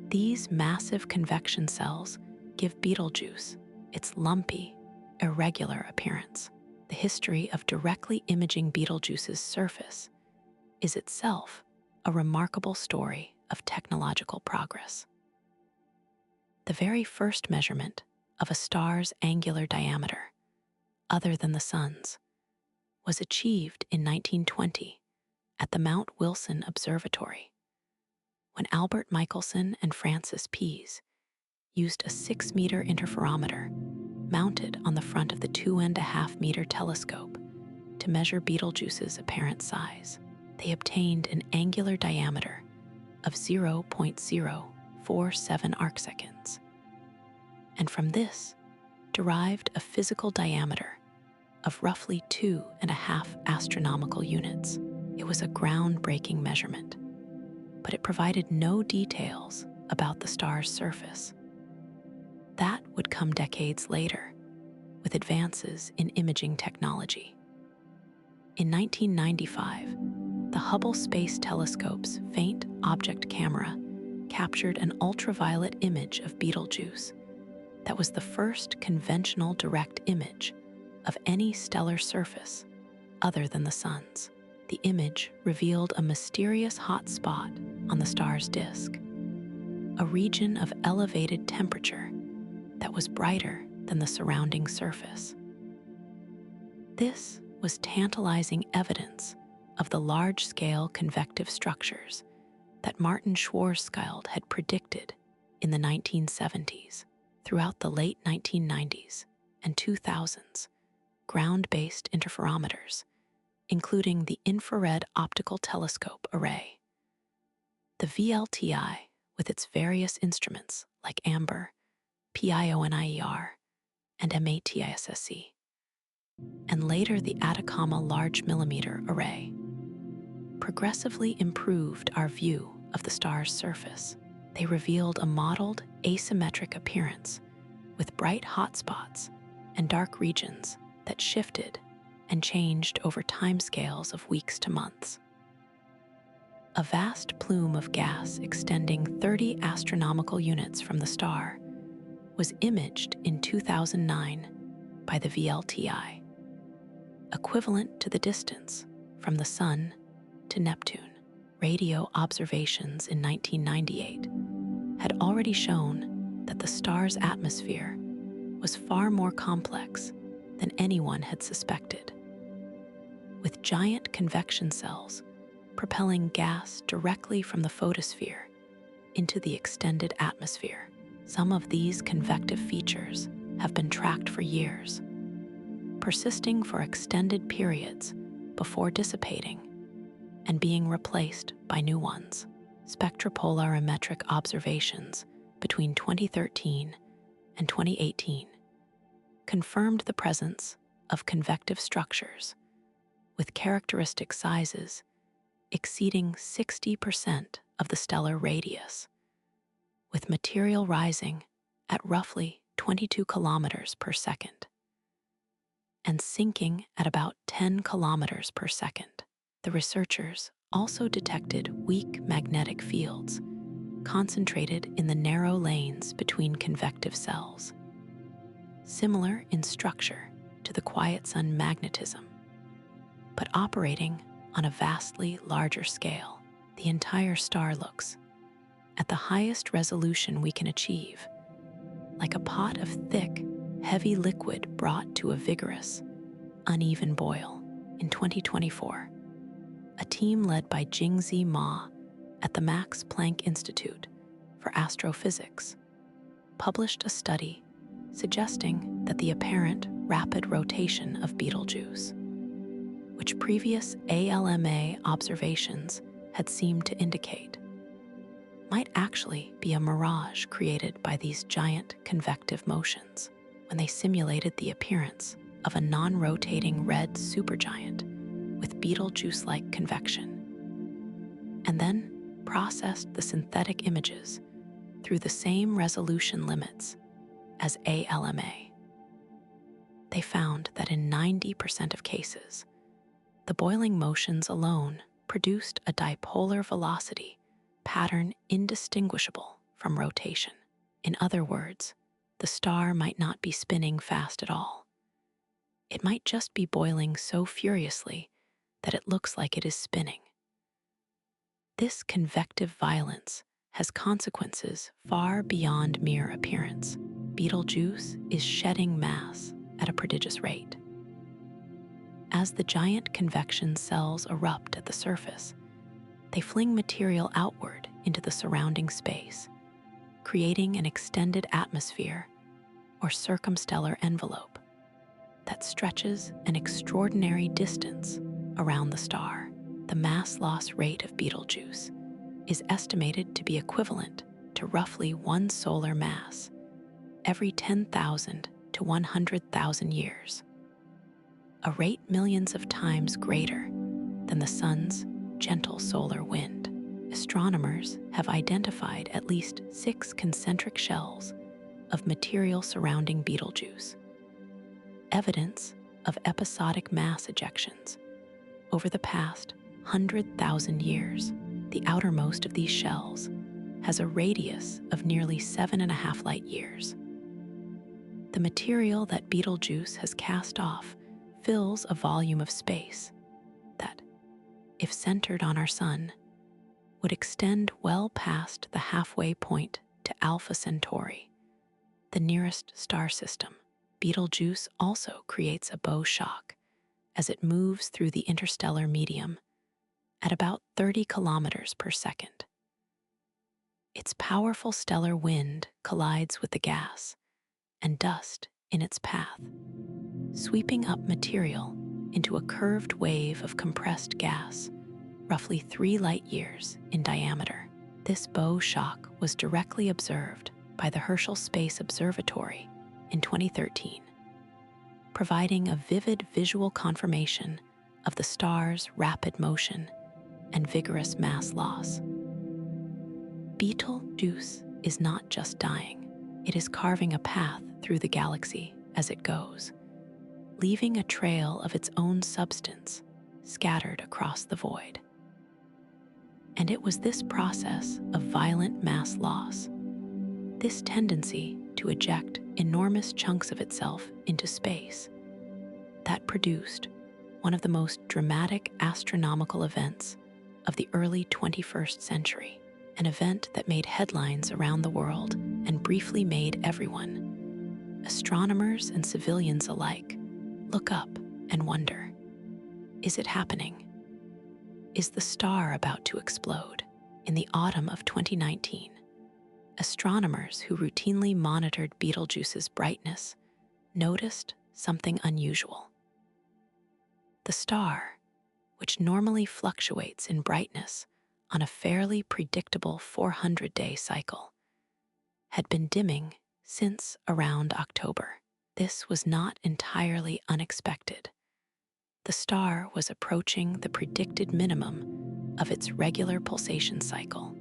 These massive convection cells give Betelgeuse its lumpy, irregular appearance. The history of directly imaging Betelgeuse's surface is itself a remarkable story of technological progress. The very first measurement of a star's angular diameter, other than the Sun's, was achieved in 1920 at the Mount Wilson Observatory, when Albert Michelson and Francis Pease used a 6-meter interferometer mounted on the front of the 2.5-meter telescope to measure Betelgeuse's apparent size. They obtained an angular diameter of 0.047 arcseconds, and from this derived a physical diameter of roughly 2.5 astronomical units. It was a groundbreaking measurement, but it provided no details about the star's surface. That would come decades later, with advances in imaging technology. In 1995, the Hubble Space Telescope's Faint Object Camera captured an ultraviolet image of Betelgeuse that was the first conventional direct image of any stellar surface other than the Sun's. The image revealed a mysterious hot spot on the star's disk, a region of elevated temperature that was brighter than the surrounding surface. This was tantalizing evidence of the large-scale convective structures that Martin Schwarzschild had predicted in the 1970s. Throughout the late 1990s and 2000s, ground-based interferometers, including the Infrared Optical Telescope Array, the VLTI with its various instruments like AMBER, PIONIER, and MATISSC, and later the Atacama Large Millimeter Array, progressively improved our view of the star's surface. They revealed a mottled, asymmetric appearance with bright hotspots and dark regions that shifted and changed over timescales of weeks to months. A vast plume of gas extending 30 astronomical units from the star was imaged in 2009 by the VLTI, equivalent to the distance from the Sun to Neptune. Radio observations in 1998 had already shown that the star's atmosphere was far more complex than anyone had suspected, with giant convection cells propelling gas directly from the photosphere into the extended atmosphere. Some of these convective features have been tracked for years, persisting for extended periods before dissipating and being replaced by new ones. Spectropolarimetric observations between 2013 and 2018 confirmed the presence of convective structures with characteristic sizes exceeding 60% of the stellar radius, with material rising at roughly 22 kilometers per second and sinking at about 10 kilometers per second. The researchers also detected weak magnetic fields concentrated in the narrow lanes between convective cells, similar in structure to the quiet sun magnetism, but operating on a vastly larger scale. The entire star looks, at the highest resolution we can achieve, like a pot of thick, heavy liquid brought to a vigorous, uneven boil. In 2024, a team led by Jingzi Ma at the Max Planck Institute for Astrophysics published a study suggesting that the apparent rapid rotation of Betelgeuse, which previous ALMA observations had seemed to indicate, might actually be a mirage created by these giant convective motions. When they simulated the appearance of a non-rotating red supergiant with Betelgeuse-like convection, and then processed the synthetic images through the same resolution limits as ALMA, they found that in 90% of cases, the boiling motions alone produced a dipolar velocity pattern indistinguishable from rotation. In other words, the star might not be spinning fast at all. It might just be boiling so furiously that it looks like it is spinning. This convective violence has consequences far beyond mere appearance. Betelgeuse is shedding mass at a prodigious rate. As the giant convection cells erupt at the surface, they fling material outward into the surrounding space, creating an extended atmosphere or circumstellar envelope that stretches an extraordinary distance around the star. The mass loss rate of Betelgeuse is estimated to be equivalent to roughly one solar mass every 10,000 to 100,000 years, a rate millions of times greater than the sun's gentle solar wind. Astronomers have identified at least 6 concentric shells of material surrounding Betelgeuse, evidence of episodic mass ejections over the past 100,000 years. The outermost of these shells has a radius of nearly 7.5 light years. The material that Betelgeuse has cast off fills a volume of space that, if centered on our sun, would extend well past the halfway point to Alpha Centauri, the nearest star system. Betelgeuse also creates a bow shock as it moves through the interstellar medium at about 30 kilometers per second. Its powerful stellar wind collides with the gas and dust in its path, sweeping up material into a curved wave of compressed gas, roughly 3 light years in diameter. This bow shock was directly observed by the Herschel Space Observatory in 2013, providing a vivid visual confirmation of the star's rapid motion and vigorous mass loss. Betelgeuse is not just dying, it is carving a path through the galaxy as it goes, leaving a trail of its own substance scattered across the void. And it was this process of violent mass loss, this tendency to eject enormous chunks of itself into space, that produced one of the most dramatic astronomical events of the early 21st century, an event that made headlines around the world and briefly made everyone, astronomers and civilians alike, look up and wonder, is it happening? Is the star about to explode? In the autumn of 2019, astronomers who routinely monitored Betelgeuse's brightness noticed something unusual. The star, which normally fluctuates in brightness on a fairly predictable 400-day cycle, had been dimming since around October. This was not entirely unexpected. The star was approaching the predicted minimum of its regular pulsation cycle.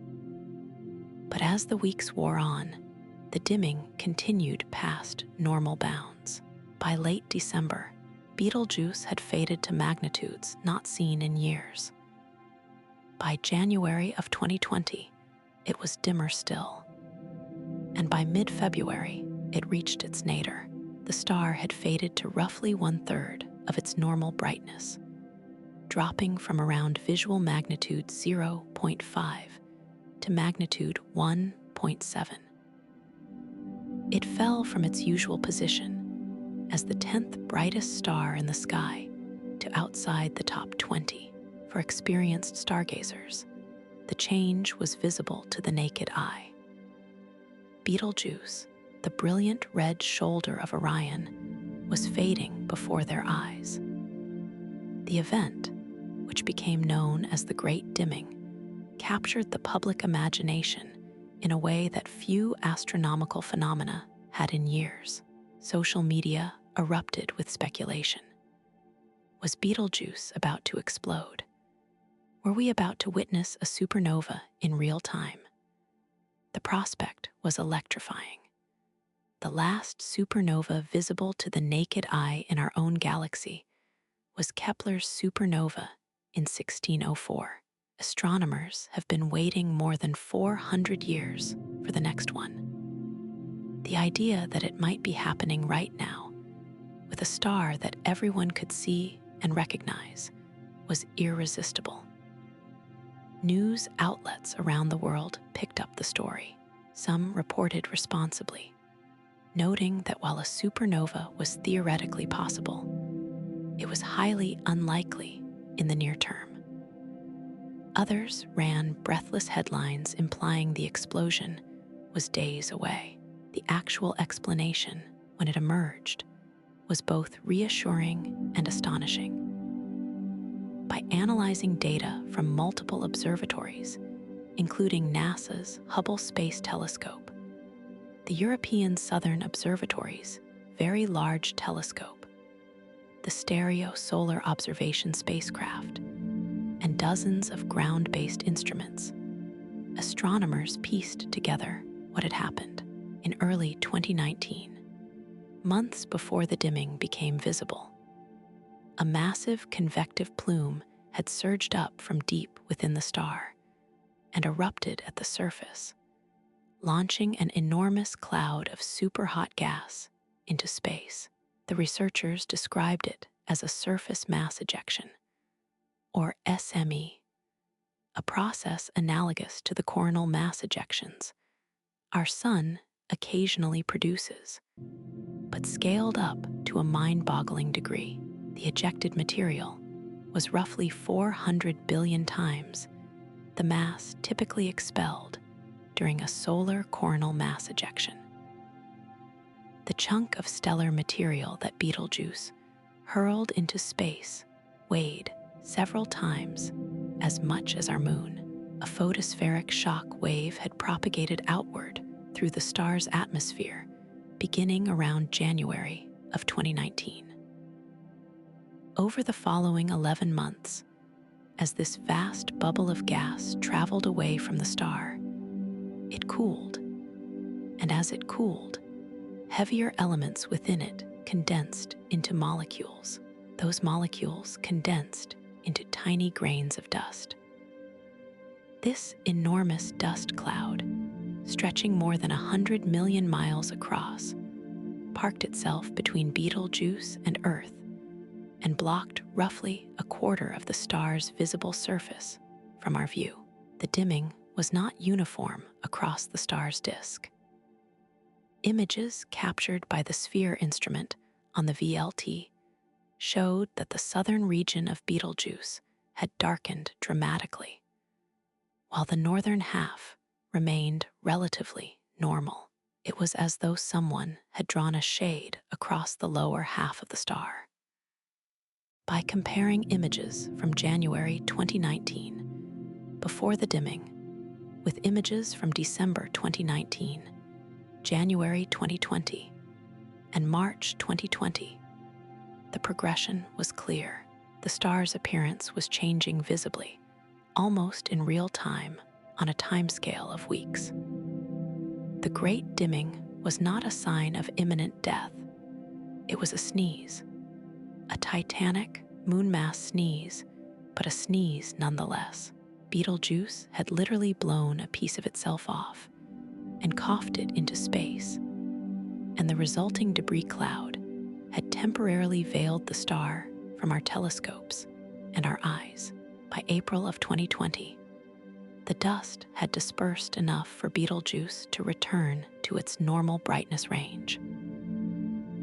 But as the weeks wore on, the dimming continued past normal bounds. By late December, Betelgeuse had faded to magnitudes not seen in years. By January of 2020, it was dimmer still. And by mid-February, it reached its nadir. The star had faded to roughly 1/3 of its normal brightness, dropping from around visual magnitude 0.5 to magnitude 1.7. It fell from its usual position as the 10th brightest star in the sky to outside the top 20. For experienced stargazers, the change was visible to the naked eye. Betelgeuse, the brilliant red shoulder of Orion, was fading before their eyes. The event, which became known as the Great Dimming, captured the public imagination in a way that few astronomical phenomena had in years. Social media erupted with speculation. Was Betelgeuse about to explode? Were we about to witness a supernova in real time? The prospect was electrifying. The last supernova visible to the naked eye in our own galaxy was Kepler's supernova in 1604. Astronomers have been waiting more than 400 years for the next one. The idea that it might be happening right now, with a star that everyone could see and recognize, was irresistible. News outlets around the world picked up the story. Some reported responsibly, noting that while a supernova was theoretically possible, it was highly unlikely in the near term. Others ran breathless headlines implying the explosion was days away. The actual explanation, when it emerged, was both reassuring and astonishing. By analyzing data from multiple observatories, including NASA's Hubble Space Telescope, the European Southern Observatory's Very Large Telescope, the Stereo Solar Observation spacecraft, and dozens of ground-based instruments, astronomers pieced together what had happened. In early 2019, months before the dimming became visible, a massive convective plume had surged up from deep within the star and erupted at the surface, launching an enormous cloud of superhot gas into space. The researchers described it as a surface mass ejection, or SME, a process analogous to the coronal mass ejections our sun occasionally produces, but scaled up to a mind-boggling degree. The ejected material was roughly 400 billion times the mass typically expelled during a solar coronal mass ejection. The chunk of stellar material that Betelgeuse hurled into space weighed several times as much as our moon. A photospheric shock wave had propagated outward through the star's atmosphere beginning around January of 2019. Over the following 11 months, as this vast bubble of gas traveled away from the star, it cooled. And as it cooled, heavier elements within it condensed into molecules. Those molecules condensed into tiny grains of dust. This enormous dust cloud, stretching more than 100 million miles across, parked itself between Betelgeuse and Earth and blocked roughly a quarter of the star's visible surface from our view. The dimming was not uniform across the star's disk. Images captured by the Sphere instrument on the VLT showed that the southern region of Betelgeuse had darkened dramatically, while the northern half remained relatively normal. It was as though someone had drawn a shade across the lower half of the star. by comparing images from January 2019, before the dimming, with images from December 2019, January 2020, and March 2020. The progression was clear. The star's appearance was changing visibly, almost in real time, on a timescale of weeks. The Great Dimming was not a sign of imminent death. It was a sneeze, a titanic, moon-mass sneeze, but a sneeze nonetheless. Betelgeuse had literally blown a piece of itself off and coughed it into space, and the resulting debris cloud had temporarily veiled the star from our telescopes and our eyes. By April of 2020, the dust had dispersed enough for Betelgeuse to return to its normal brightness range.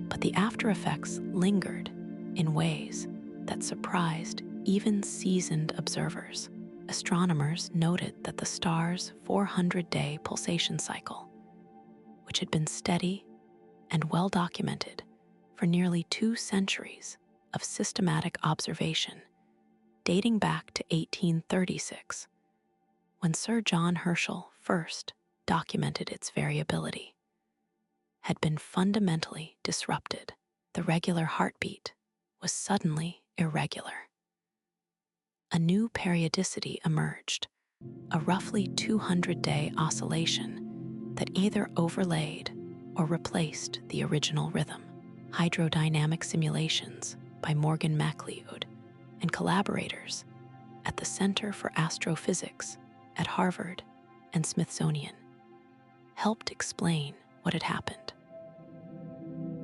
But the after effects lingered in ways that surprised even seasoned observers. Astronomers noted that the star's 400-day pulsation cycle, which had been steady and well documented for nearly 2 centuries of systematic observation, dating back to 1836, when Sir John Herschel first documented its variability, had been fundamentally disrupted. The regular heartbeat was suddenly irregular. A new periodicity emerged, a roughly 200-day oscillation that either overlaid or replaced the original rhythm. Hydrodynamic simulations by Morgan MacLeod and collaborators at the Center for Astrophysics at Harvard and Smithsonian helped explain what had happened.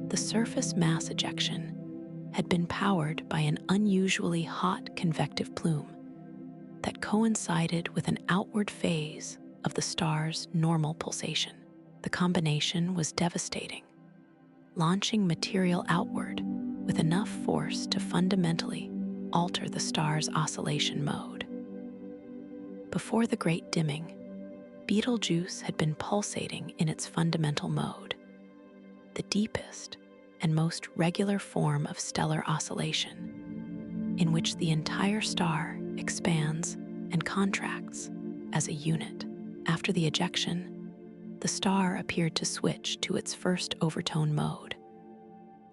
The surface mass ejection had been powered by an unusually hot convective plume that coincided with an outward phase of the star's normal pulsation. The combination was devastating, launching material outward with enough force to fundamentally alter the star's oscillation mode. Before the Great Dimming, Betelgeuse had been pulsating in its fundamental mode, the deepest and most regular form of stellar oscillation, in which the entire star expands and contracts as a unit. After the ejection, the star appeared to switch to its first overtone mode,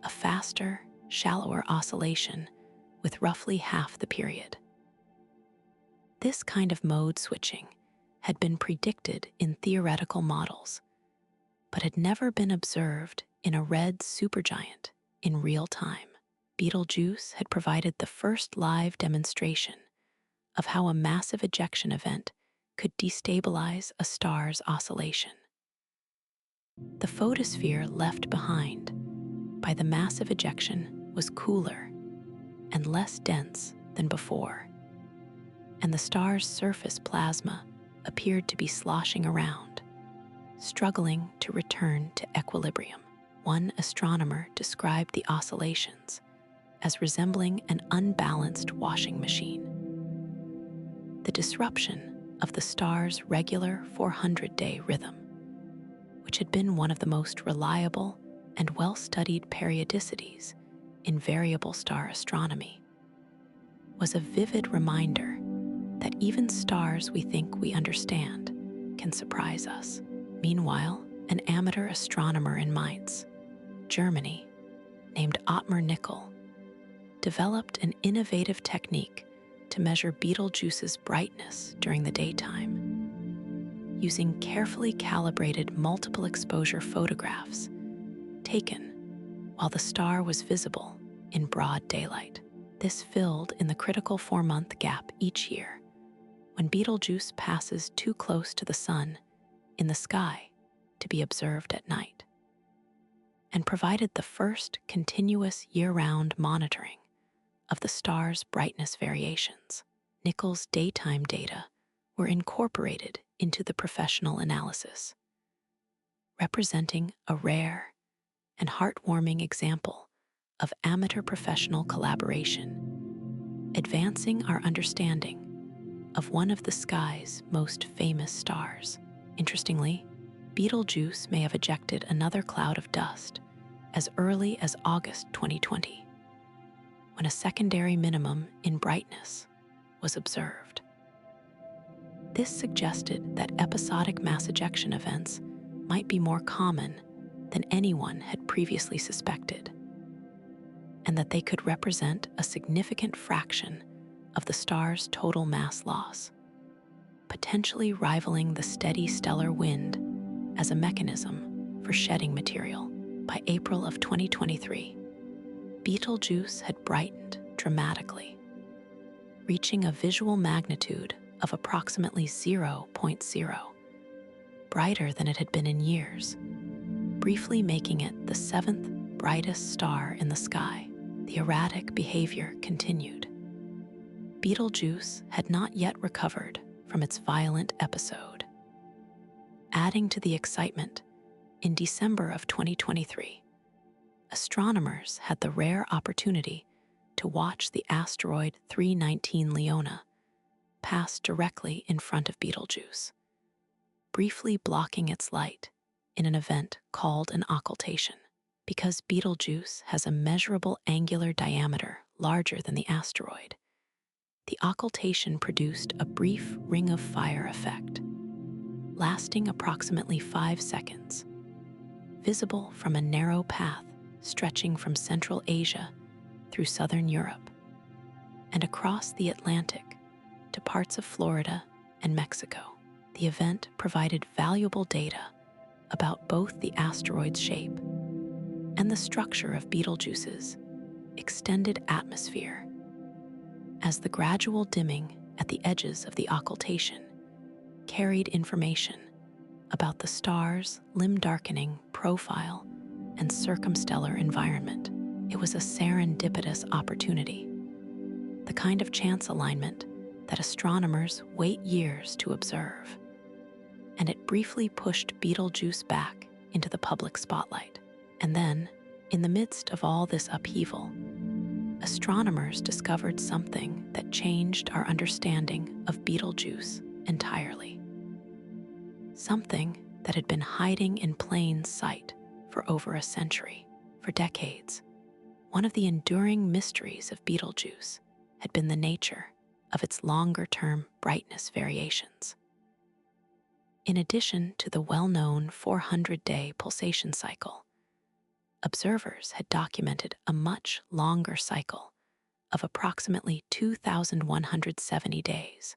a faster, shallower oscillation with roughly half the period. This kind of mode switching had been predicted in theoretical models, but had never been observed in a red supergiant in real time. Betelgeuse had provided the first live demonstration of how a massive ejection event could destabilize a star's oscillation. The photosphere left behind by the massive ejection was cooler and less dense than before, and the star's surface plasma appeared to be sloshing around, struggling to return to equilibrium. One astronomer described the oscillations as resembling an unbalanced washing machine. The disruption of the star's regular 400-day rhythm, which had been one of the most reliable and well-studied periodicities in variable star astronomy, was a vivid reminder that even stars we think we understand can surprise us. Meanwhile, an amateur astronomer in Mainz, Germany, named Ottmar Nickel, developed an innovative technique to measure Betelgeuse's brightness during the daytime, using carefully calibrated multiple exposure photographs taken while the star was visible in broad daylight. This filled in the critical 4-month gap each year when Betelgeuse passes too close to the sun in the sky to be observed at night, and provided the first continuous year-round monitoring of the star's brightness variations. Nickel's daytime data were incorporated into the professional analysis, representing a rare and heartwarming example of amateur-professional collaboration, advancing our understanding of one of the sky's most famous stars. Interestingly, Betelgeuse may have ejected another cloud of dust as early as August 2020, when a secondary minimum in brightness was observed. This suggested that episodic mass ejection events might be more common than anyone had previously suspected, and that they could represent a significant fraction of the star's total mass loss, potentially rivaling the steady stellar wind as a mechanism for shedding material. By April of 2023, Betelgeuse had brightened dramatically, reaching a visual magnitude of approximately 0.0, brighter than it had been in years, briefly making it the seventh brightest star in the sky. The erratic behavior continued. Betelgeuse had not yet recovered from its violent episode. Adding to the excitement, in December of 2023, astronomers had the rare opportunity to watch the asteroid 319 Leona pass directly in front of Betelgeuse, briefly blocking its light in an event called an occultation. Because Betelgeuse has a measurable angular diameter larger than the asteroid, the occultation produced a brief ring of fire effect, lasting approximately 5 seconds, visible from a narrow path stretching from Central Asia through southern Europe and across the Atlantic to parts of Florida and Mexico. The event provided valuable data about both the asteroid's shape and the structure of Betelgeuse's extended atmosphere, as the gradual dimming at the edges of the occultation carried information about the star's limb-darkening profile and circumstellar environment. It was a serendipitous opportunity, the kind of chance alignment that astronomers wait years to observe, and it briefly pushed Betelgeuse back into the public spotlight. And then, in the midst of all this upheaval, astronomers discovered something that changed our understanding of Betelgeuse entirely. Something that had been hiding in plain sight for over a century. For decades, one of the enduring mysteries of Betelgeuse had been the nature of its longer-term brightness variations. In addition to the well-known 400-day pulsation cycle, observers had documented a much longer cycle of approximately 2,170 days,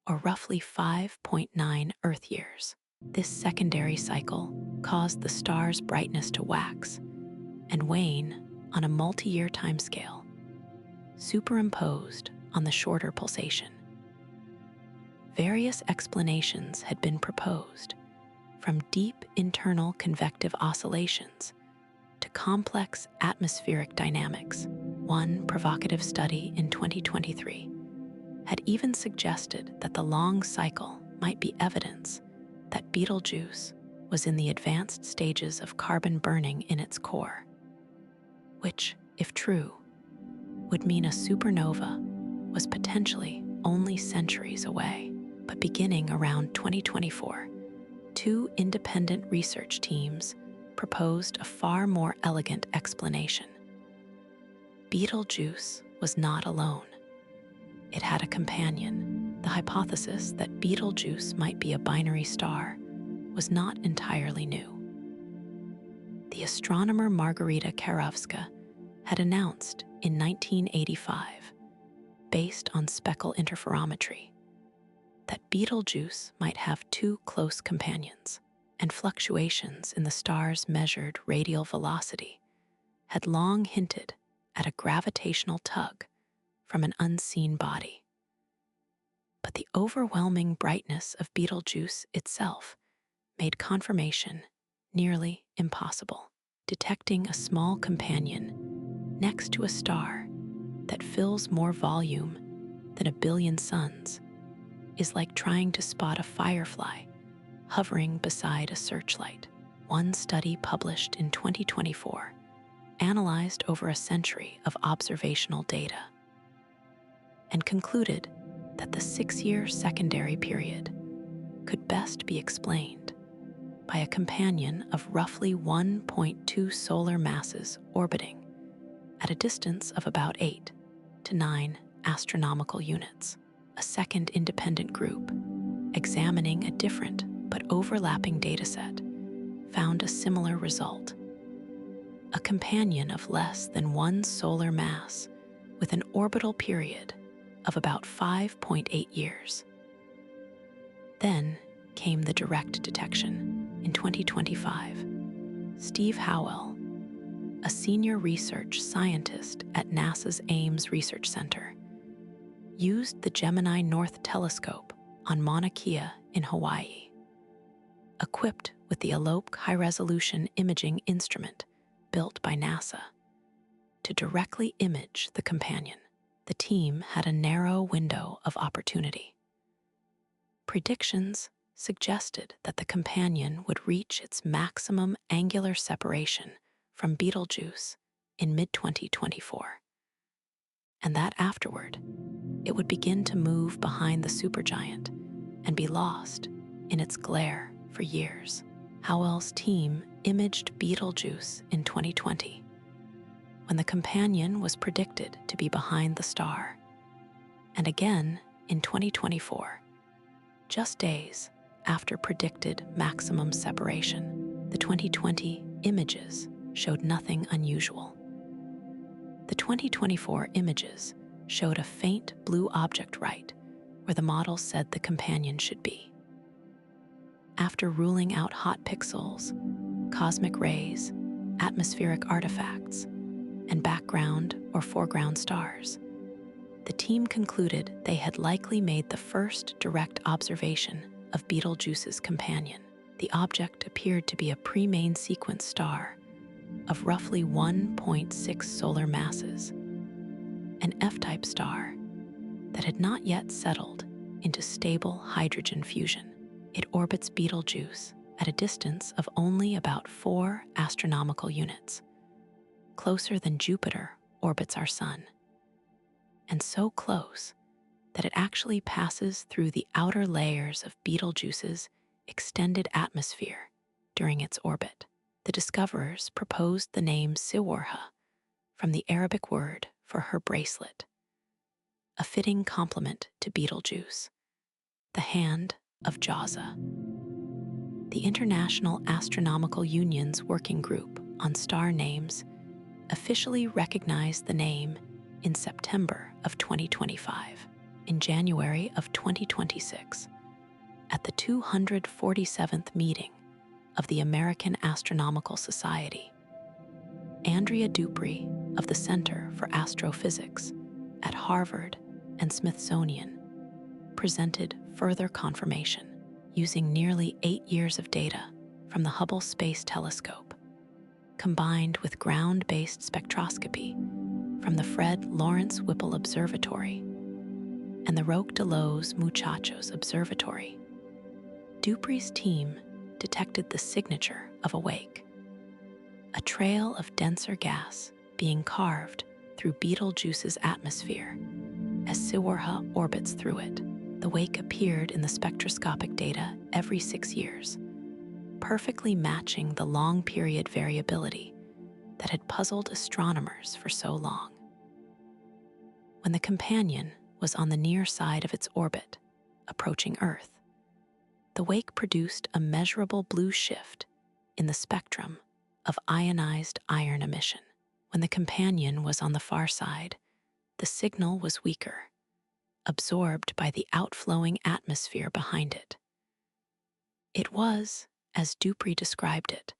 or roughly 5.9 Earth years. This secondary cycle caused the star's brightness to wax and wane on a multi-year timescale, superimposed on the shorter pulsation. Various explanations had been proposed, from deep internal convective oscillations to complex atmospheric dynamics. One provocative study in 2023 had even suggested that the long cycle might be evidence that Betelgeuse was in the advanced stages of carbon burning in its core, which, if true, would mean a supernova was potentially only centuries away. But beginning around 2024, two independent research teams proposed a far more elegant explanation. Betelgeuse was not alone. It had a companion. The hypothesis that Betelgeuse might be a binary star was not entirely new. The astronomer Margarita Karowska had announced in 1985, based on speckle interferometry, that Betelgeuse might have two close companions, and fluctuations in the star's measured radial velocity had long hinted at a gravitational tug from an unseen body. But the overwhelming brightness of Betelgeuse itself made confirmation nearly impossible. Detecting a small companion next to a star that fills more volume than 1 billion suns is like trying to spot a firefly hovering beside a searchlight. One study published in 2024 analyzed over a century of observational data and concluded that the 6-year secondary period could best be explained by a companion of roughly 1.2 solar masses orbiting at a distance of about 8 to 9 astronomical units. A second independent group, examining a different but overlapping dataset, found a similar result. A companion of less than 1 solar mass with an orbital period of about 5.8 years. Then came the direct detection in 2025. Steve Howell, a senior research scientist at NASA's Ames Research Center, used the Gemini North Telescope on Mauna Kea in Hawaii. Equipped with the Alok high-resolution imaging instrument built by NASA to directly image the companion, the team had a narrow window of opportunity. Predictions suggested that the companion would reach its maximum angular separation from Betelgeuse in mid-2024, and that afterward, it would begin to move behind the supergiant and be lost in its glare for years. Howell's team imaged Betelgeuse in 2020, when the companion was predicted to be behind the star, and again in 2024, just days after predicted maximum separation. The 2020 images showed nothing unusual. The 2024 images showed a faint blue object right where the model said the companion should be. After ruling out hot pixels, cosmic rays, atmospheric artifacts, and background or foreground stars, the team concluded they had likely made the first direct observation of Betelgeuse's companion. The object appeared to be a pre-main sequence star of roughly 1.6 solar masses, an F-type star that had not yet settled into stable hydrogen fusion. It orbits Betelgeuse at a distance of only about 4 astronomical units, closer than Jupiter orbits our Sun, and so close that it actually passes through the outer layers of Betelgeuse's extended atmosphere during its orbit. The discoverers proposed the name Siwarha from the Arabic word for her bracelet, a fitting complement to Betelgeuse, the hand of Jahza. The International Astronomical Union's Working Group on Star Names officially recognized the name in September of 2025. In January of 2026, at the 247th meeting of the American Astronomical Society, Andrea Dupree of the Center for Astrophysics at Harvard and Smithsonian presented further confirmation using nearly 8 years of data from the Hubble Space Telescope, combined with ground-based spectroscopy from the Fred Lawrence Whipple Observatory and the Roque de los Muchachos Observatory. Dupree's team detected the signature of a wake, a trail of denser gas being carved through Betelgeuse's atmosphere as Siwarha orbits through it. The wake appeared in the spectroscopic data every 6 years, perfectly matching the long-period variability that had puzzled astronomers for so long. When the companion was on the near side of its orbit, approaching Earth, the wake produced a measurable blue shift in the spectrum of ionized iron emission. When the companion was on the far side, the signal was weaker, absorbed by the outflowing atmosphere behind it. It was, as Dupree described it,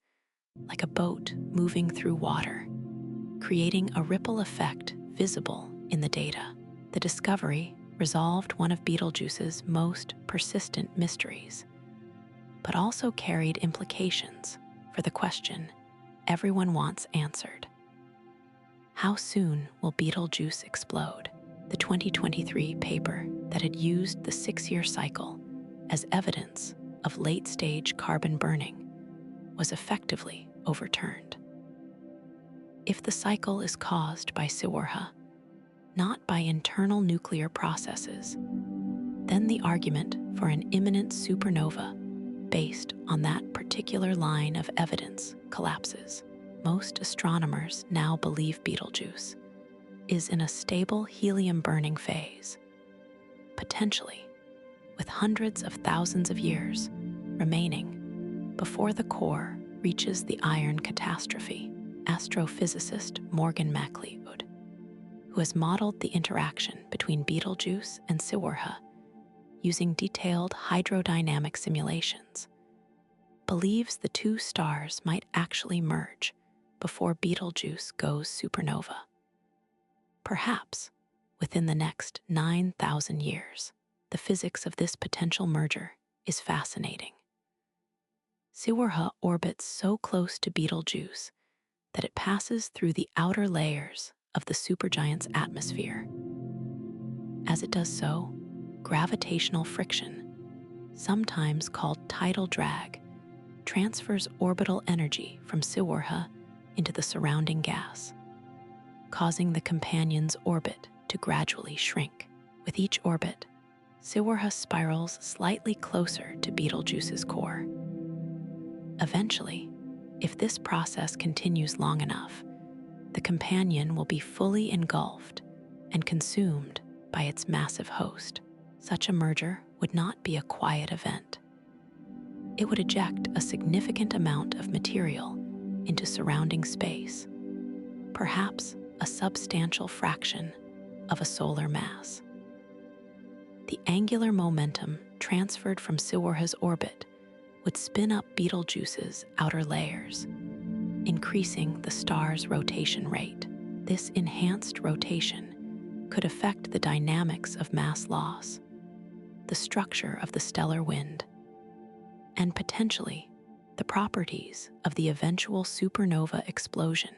like a boat moving through water, creating a ripple effect visible in the data. The discovery resolved one of Betelgeuse's most persistent mysteries, but also carried implications for the question everyone wants answered. How soon will Betelgeuse explode? The 2023 paper that had used the 6-year cycle as evidence of late-stage carbon burning was effectively overturned. If the cycle is caused by Siwarha, not by internal nuclear processes, then the argument for an imminent supernova based on that particular line of evidence collapses. most astronomers now believe Betelgeuse is in a stable helium-burning phase, potentially with hundreds of thousands of years remaining before the core reaches the iron catastrophe. Astrophysicist Morgan MacLeod, who has modeled the interaction between Betelgeuse and Siwurha using detailed hydrodynamic simulations, believes the two stars might actually merge before Betelgeuse goes supernova, perhaps within the next 9,000 years. The physics of this potential merger is fascinating. Siwurha orbits so close to Betelgeuse that it passes through the outer layers of the supergiant's atmosphere. As it does so, gravitational friction, sometimes called tidal drag, transfers orbital energy from Siwurha into the surrounding gas, causing the companion's orbit to gradually shrink. With each orbit, Siwurha spirals slightly closer to Betelgeuse's core. Eventually, if this process continues long enough, the companion will be fully engulfed and consumed by its massive host. Such a merger would not be a quiet event. It would eject a significant amount of material into surrounding space, perhaps a substantial fraction of a solar mass. The angular momentum transferred from Siwurha's orbit would spin up Betelgeuse's outer layers, increasing the star's rotation rate. This enhanced rotation could affect the dynamics of mass loss, the structure of the stellar wind, and potentially the properties of the eventual supernova explosion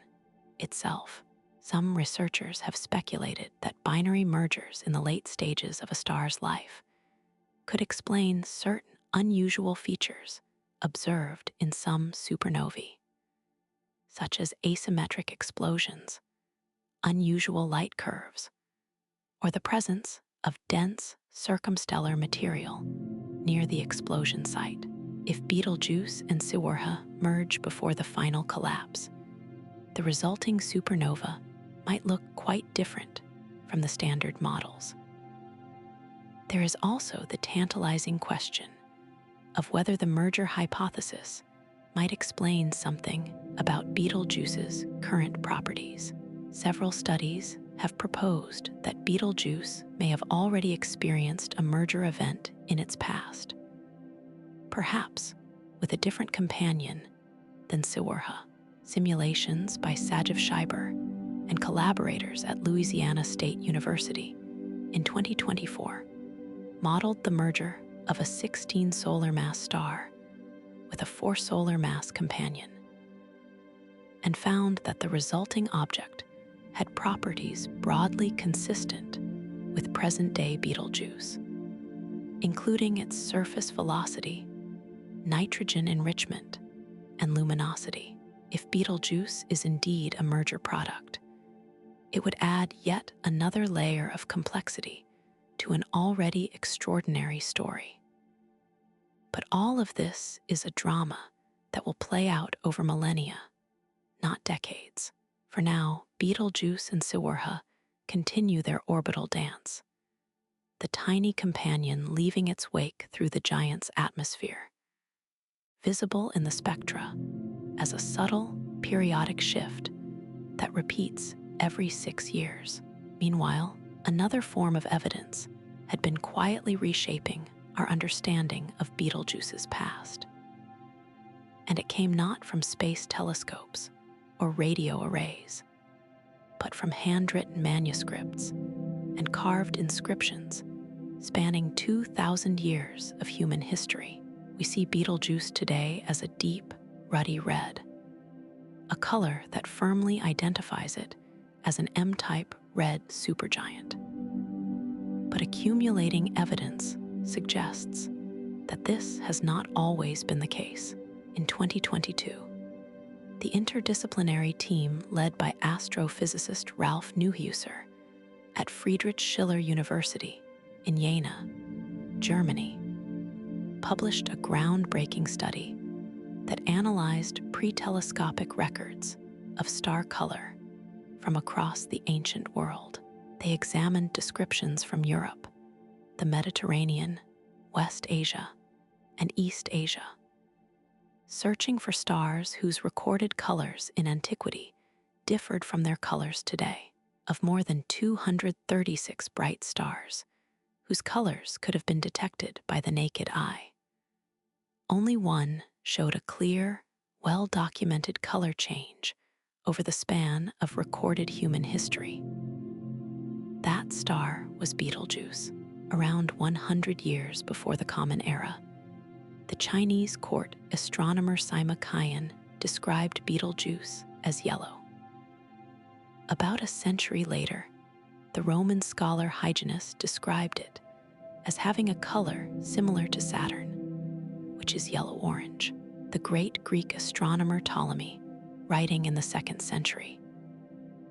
itself. Some researchers have speculated that binary mergers in the late stages of a star's life could explain certain unusual features observed in some supernovae, such as asymmetric explosions, unusual light curves, or the presence of dense circumstellar material near the explosion site. If Betelgeuse and Siwurha merge before the final collapse, the resulting supernova might look quite different from the standard models. There is also the tantalizing question of whether the merger hypothesis might explain something about Betelgeuse's current properties. Several studies have proposed that Betelgeuse may have already experienced a merger event in its past, perhaps with a different companion than Siwurha. Simulations by Sajeev Scheiber and collaborators at Louisiana State University in 2024 modeled the merger of a 16 solar mass star with a 4 solar mass companion, and found that the resulting object had properties broadly consistent with present-day Betelgeuse, including its surface velocity, nitrogen enrichment, and luminosity. If Betelgeuse is indeed a merger product, it would add yet another layer of complexity to an already extraordinary story. But all of this is a drama that will play out over millennia, not decades. For now, Betelgeuse and Siwurha continue their orbital dance, the tiny companion leaving its wake through the giant's atmosphere, visible in the spectra as a subtle, periodic shift that repeats every 6 years. Meanwhile, another form of evidence had been quietly reshaping our understanding of Betelgeuse's past. And it came not from space telescopes or radio arrays, but from handwritten manuscripts and carved inscriptions spanning 2,000 years of human history. We see Betelgeuse today as a deep, ruddy red, a color that firmly identifies it as an M-type red supergiant. But accumulating evidence suggests that this has not always been the case. In 2022, the interdisciplinary team led by astrophysicist Ralph Neuhauser at Friedrich Schiller University in Jena, Germany, published a groundbreaking study that analyzed pre-telescopic records of star color from across the ancient world. They examined descriptions from Europe, the Mediterranean, West Asia, and East Asia, searching for stars whose recorded colors in antiquity differed from their colors today. Of more than 236 bright stars, whose colors could have been detected by the naked eye, only one showed a clear, well-documented color change over the span of recorded human history. That star was Betelgeuse. Around 100 years before the Common Era, the Chinese court astronomer Sima Qian described Betelgeuse as yellow. About a century later, the Roman scholar Hyginus described it as having a color similar to Saturn, which is yellow-orange. The great Greek astronomer Ptolemy, writing in the 2nd century,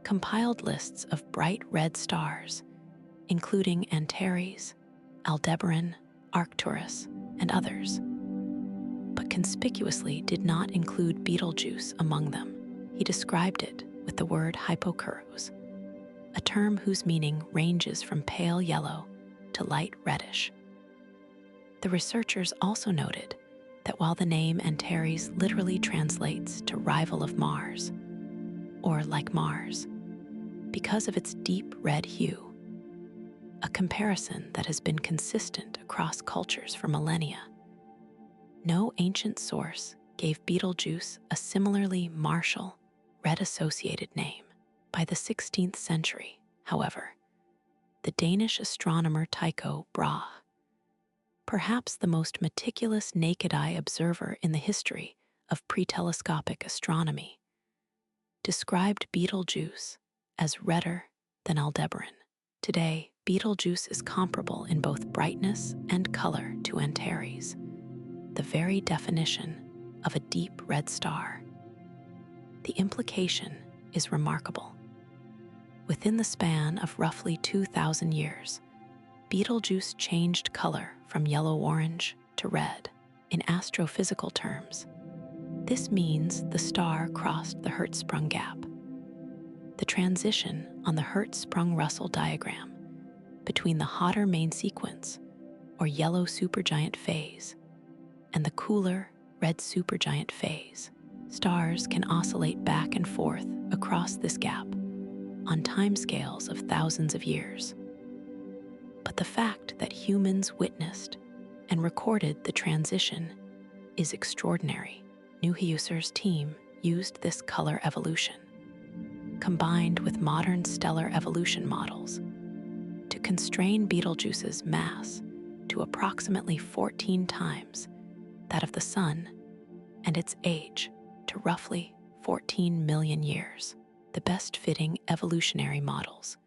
compiled lists of bright red stars, including Antares, Aldebaran, Arcturus, and others, but conspicuously did not include Betelgeuse among them. He described it with the word hypokouros, a term whose meaning ranges from pale yellow to light reddish. The researchers also noted that while the name Antares literally translates to rival of Mars, or like Mars, because of its deep red hue, a comparison that has been consistent across cultures for millennia, no ancient source gave Betelgeuse a similarly martial, red-associated name. By the 16th century, however, the Danish astronomer Tycho Brahe, perhaps the most meticulous naked-eye observer in the history of pre-telescopic astronomy, described Betelgeuse as redder than Aldebaran. Today, Betelgeuse is comparable in both brightness and color to Antares, the very definition of a deep red star. The implication is remarkable. Within the span of roughly 2,000 years, Betelgeuse changed color from yellow-orange to red. In astrophysical terms, this means the star crossed the Hertzsprung gap, the transition on the Hertzsprung-Russell diagram between the hotter main sequence, or yellow supergiant phase, and the cooler red supergiant phase. Stars can oscillate back and forth across this gap on timescales of thousands of years. But the fact that humans witnessed and recorded the transition is extraordinary. Neuhausser's team used this color evolution, combined with modern stellar evolution models, to constrain Betelgeuse's mass to approximately 14 times that of the Sun and its age to roughly 14 million years. The best-fitting evolutionary models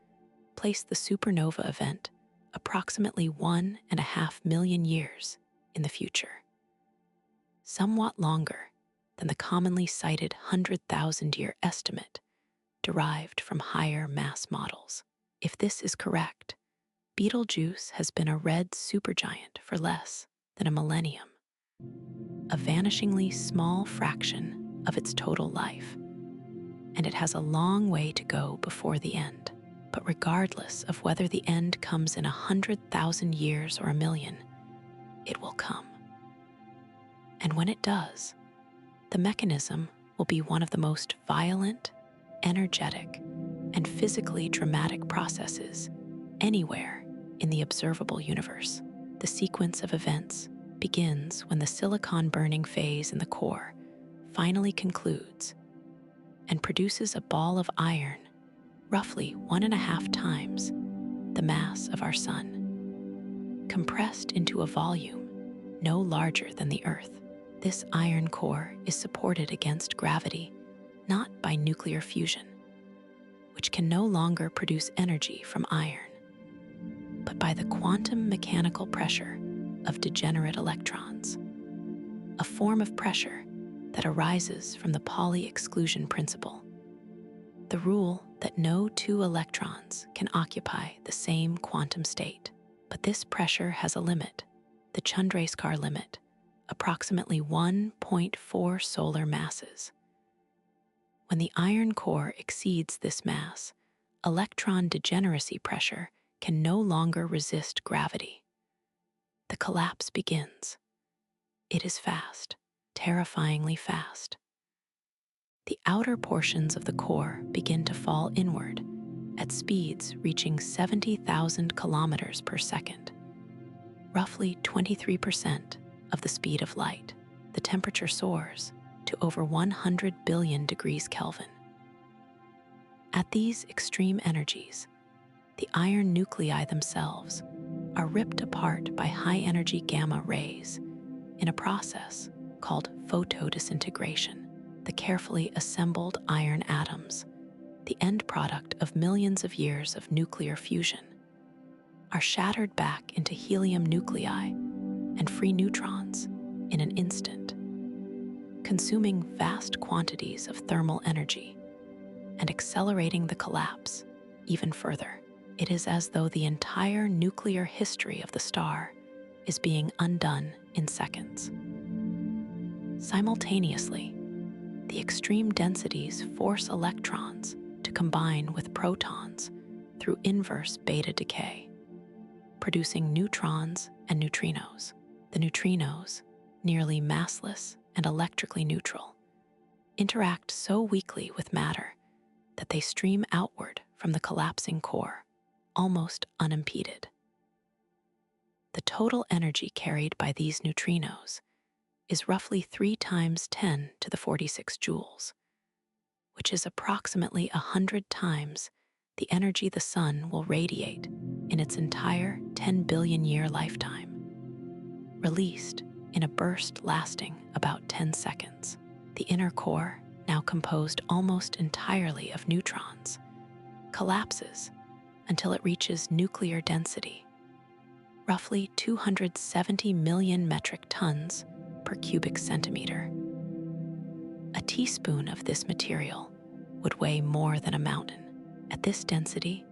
place the supernova event approximately 1.5 million years in the future, somewhat longer than the commonly cited 100,000-year estimate derived from higher mass models. If this is correct, Betelgeuse has been a red supergiant for less than a millennium, a vanishingly small fraction of its total life, and it has a long way to go before the end. But regardless of whether the end comes in 100,000 years or a million, it will come. And when it does, the mechanism will be one of the most violent, energetic, and physically dramatic processes anywhere in the observable universe. The sequence of events begins when the silicon burning phase in the core finally concludes and produces a ball of iron roughly 1.5 times the mass of our Sun, compressed into a volume no larger than the Earth. This iron core is supported against gravity not by nuclear fusion, which can no longer produce energy from iron, but by the quantum mechanical pressure of degenerate electrons, a form of pressure that arises from the Pauli exclusion principle, the rule that no two electrons can occupy the same quantum state. But this pressure has a limit, the Chandrasekhar limit, approximately 1.4 solar masses. When the iron core exceeds this mass, electron degeneracy pressure can no longer resist gravity. The collapse begins. It is fast, terrifyingly fast. The outer portions of the core begin to fall inward at speeds reaching 70,000 kilometers per second, roughly 23% of the speed of light. The temperature soars to over 100 billion degrees Kelvin. At these extreme energies, the iron nuclei themselves are ripped apart by high-energy gamma rays in a process called photodisintegration. The carefully assembled iron atoms, the end product of millions of years of nuclear fusion, are shattered back into helium nuclei and free neutrons in an instant, consuming vast quantities of thermal energy and accelerating the collapse even further. It is as though the entire nuclear history of the star is being undone in seconds. Simultaneously, the extreme densities force electrons to combine with protons through inverse beta decay, producing neutrons and neutrinos. The neutrinos, nearly massless and electrically neutral, interact so weakly with matter that they stream outward from the collapsing core, almost unimpeded. The total energy carried by these neutrinos is roughly 3 times 10 to the 46 joules, which is approximately 100 times the energy the sun will radiate in its entire 10 billion year lifetime, released in a burst lasting about 10 seconds. The inner core, now composed almost entirely of neutrons, collapses until it reaches nuclear density, roughly 270 million metric tons per cubic centimeter. A teaspoon of this material would weigh more than a mountain. At this density,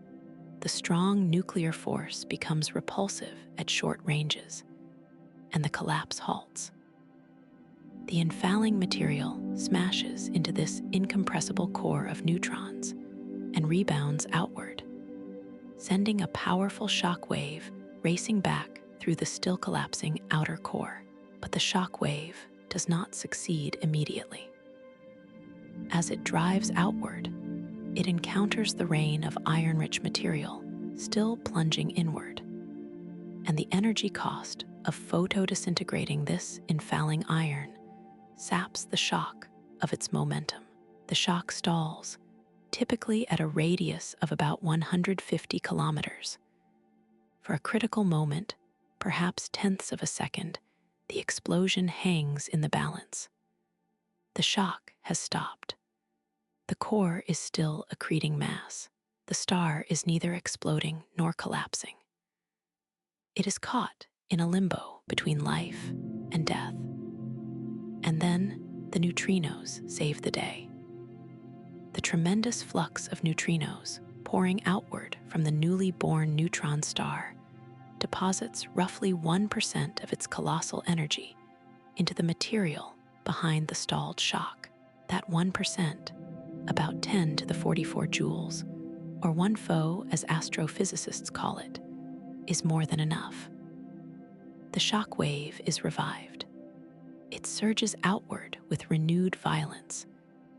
the strong nuclear force becomes repulsive at short ranges, and the collapse halts. The infalling material smashes into this incompressible core of neutrons and rebounds outward, sending a powerful shock wave racing back through the still collapsing outer core. But the shock wave does not succeed immediately. As it drives outward, it encounters the rain of iron-rich material still plunging inward, and the energy cost of photodisintegrating this infalling iron saps the shock of its momentum. The shock stalls, typically at a radius of about 150 kilometers. For a critical moment, perhaps tenths of a second, the explosion hangs in the balance. The shock has stopped. The core is still accreting mass. The star is neither exploding nor collapsing. It is caught in a limbo between life and death. And then the neutrinos save the day. The tremendous flux of neutrinos pouring outward from the newly born neutron star deposits roughly 1% of its colossal energy into the material behind the stalled shock. That 1%, about 10 to the 44 joules, or 1 pho as astrophysicists call it, is more than enough. The shock wave is revived. It surges outward with renewed violence,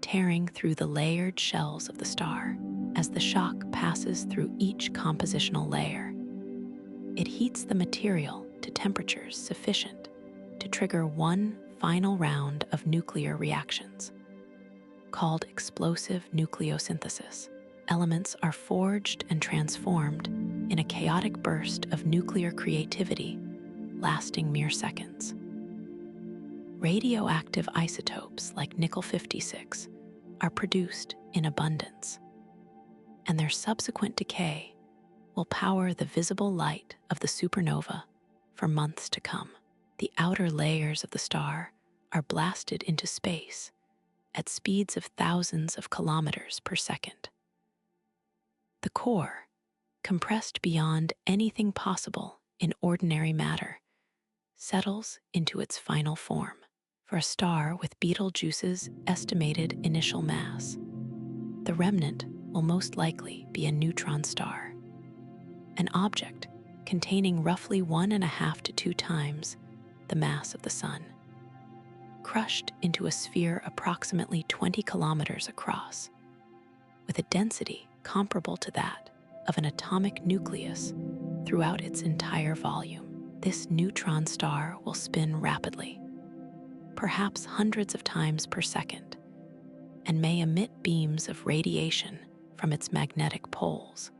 tearing through the layered shells of the star. As the shock passes through each compositional layer, it heats the material to temperatures sufficient to trigger one final round of nuclear reactions, called explosive nucleosynthesis. Elements are forged and transformed in a chaotic burst of nuclear creativity lasting mere seconds. Radioactive isotopes like nickel-56 are produced in abundance, and their subsequent decay will power the visible light of the supernova for months to come. The outer layers of the star are blasted into space at speeds of thousands of kilometers per second. The core, compressed beyond anything possible in ordinary matter, settles into its final form. For a star with Betelgeuse's estimated initial mass, the remnant will most likely be a neutron star, an object containing roughly 1.5 to 2 times the mass of the Sun, crushed into a sphere approximately 20 kilometers across, with a density comparable to that of an atomic nucleus throughout its entire volume. This neutron star will spin rapidly, perhaps hundreds of times per second, and may emit beams of radiation from its magnetic poles,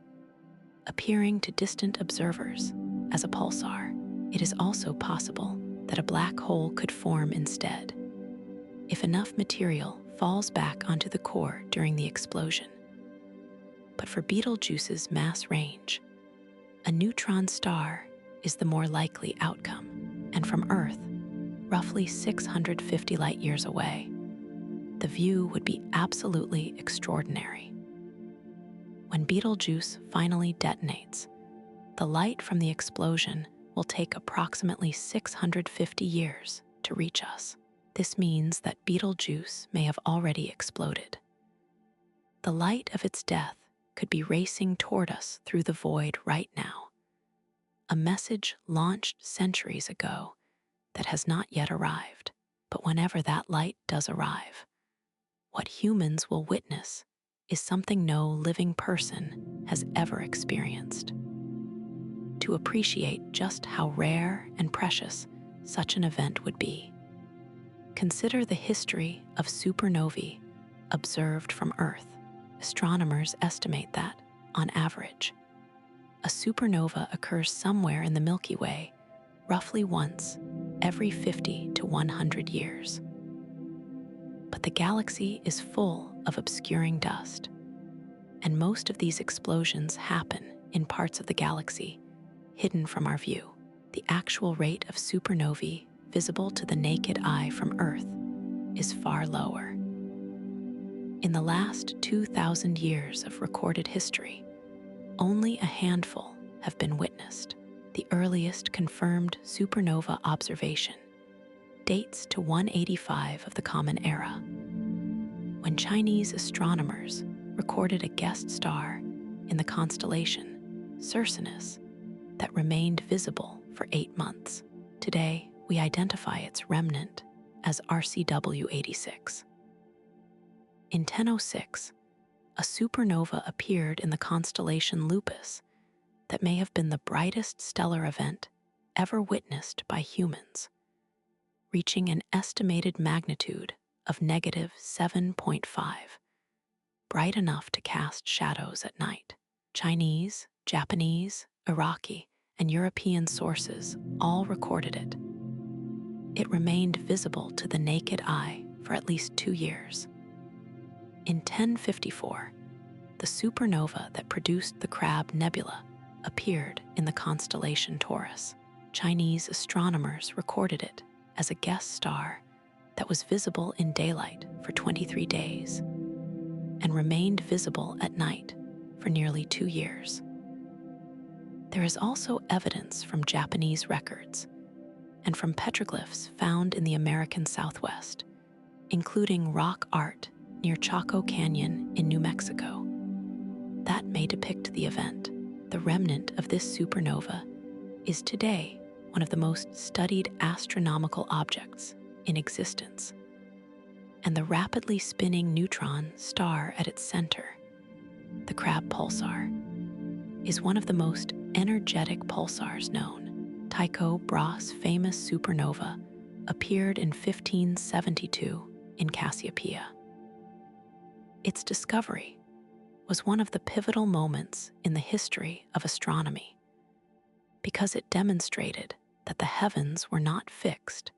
appearing to distant observers as a pulsar. It is also possible that a black hole could form instead, if enough material falls back onto the core during the explosion. But for Betelgeuse's mass range, a neutron star is the more likely outcome, and from Earth, roughly 650 light-years away, the view would be absolutely extraordinary. When Betelgeuse finally detonates, the light from the explosion will take approximately 650 years to reach us. This means that Betelgeuse may have already exploded. The light of its death could be racing toward us through the void right now, a message launched centuries ago that has not yet arrived. But whenever that light does arrive, what humans will witness is something no living person has ever experienced. To appreciate just how rare and precious such an event would be, consider the history of supernovae observed from Earth. Astronomers estimate that, on average, a supernova occurs somewhere in the Milky Way roughly once every 50 to 100 years. But the galaxy is full of obscuring dust, and most of these explosions happen in parts of the galaxy hidden from our view. The actual rate of supernovae visible to the naked eye from Earth is far lower. In the last 2,000 years of recorded history, only a handful have been witnessed. The earliest confirmed supernova observation dates to 185 of the Common Era, when Chinese astronomers recorded a guest star in the constellation Ursinus that remained visible for 8 months. Today, we identify its remnant as RCW 86. In 1006, a supernova appeared in the constellation Lupus that may have been the brightest stellar event ever witnessed by humans, reaching an estimated magnitude of -7.5, bright enough to cast shadows at night. Chinese, Japanese, Iraqi, and European sources all recorded it. It remained visible to the naked eye for at least 2 years. In 1054, the supernova that produced the Crab Nebula appeared in the constellation Taurus. Chinese astronomers recorded it as a guest star that was visible in daylight for 23 days and remained visible at night for nearly 2 years. There is also evidence from Japanese records and from petroglyphs found in the American Southwest, including rock art near Chaco Canyon in New Mexico, that may depict the event. The remnant of this supernova is today one of the most studied astronomical objects in existence, and the rapidly spinning neutron star at its center, the Crab pulsar, is one of the most energetic pulsars known. Tycho Brahe's famous supernova appeared in 1572 in Cassiopeia. Its discovery was one of the pivotal moments in the history of astronomy because it demonstrated that the heavens were not fixed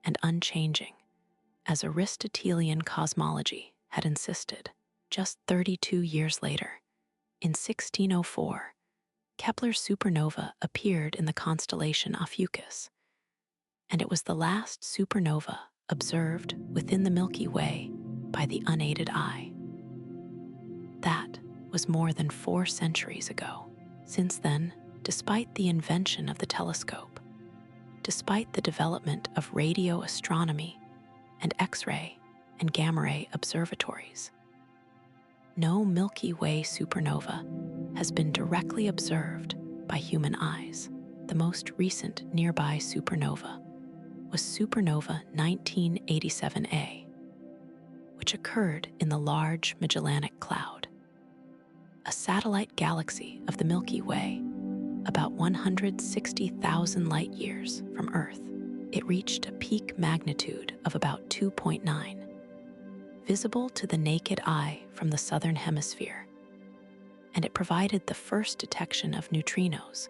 and unchanging, as Aristotelian cosmology had insisted. Just 32 years later, in 1604, Kepler's supernova appeared in the constellation Ophiuchus, and it was the last supernova observed within the Milky Way by the unaided eye. That was more than 4 centuries ago. Since then, despite the invention of the telescope, despite the development of radio astronomy and X-ray and gamma-ray observatories, no Milky Way supernova has been directly observed by human eyes. The most recent nearby supernova was supernova 1987A, which occurred in the Large Magellanic Cloud, a satellite galaxy of the Milky Way, about 160,000 light-years from Earth. It reached a peak magnitude of about 2.9, visible to the naked eye from the southern hemisphere, and it provided the first detection of neutrinos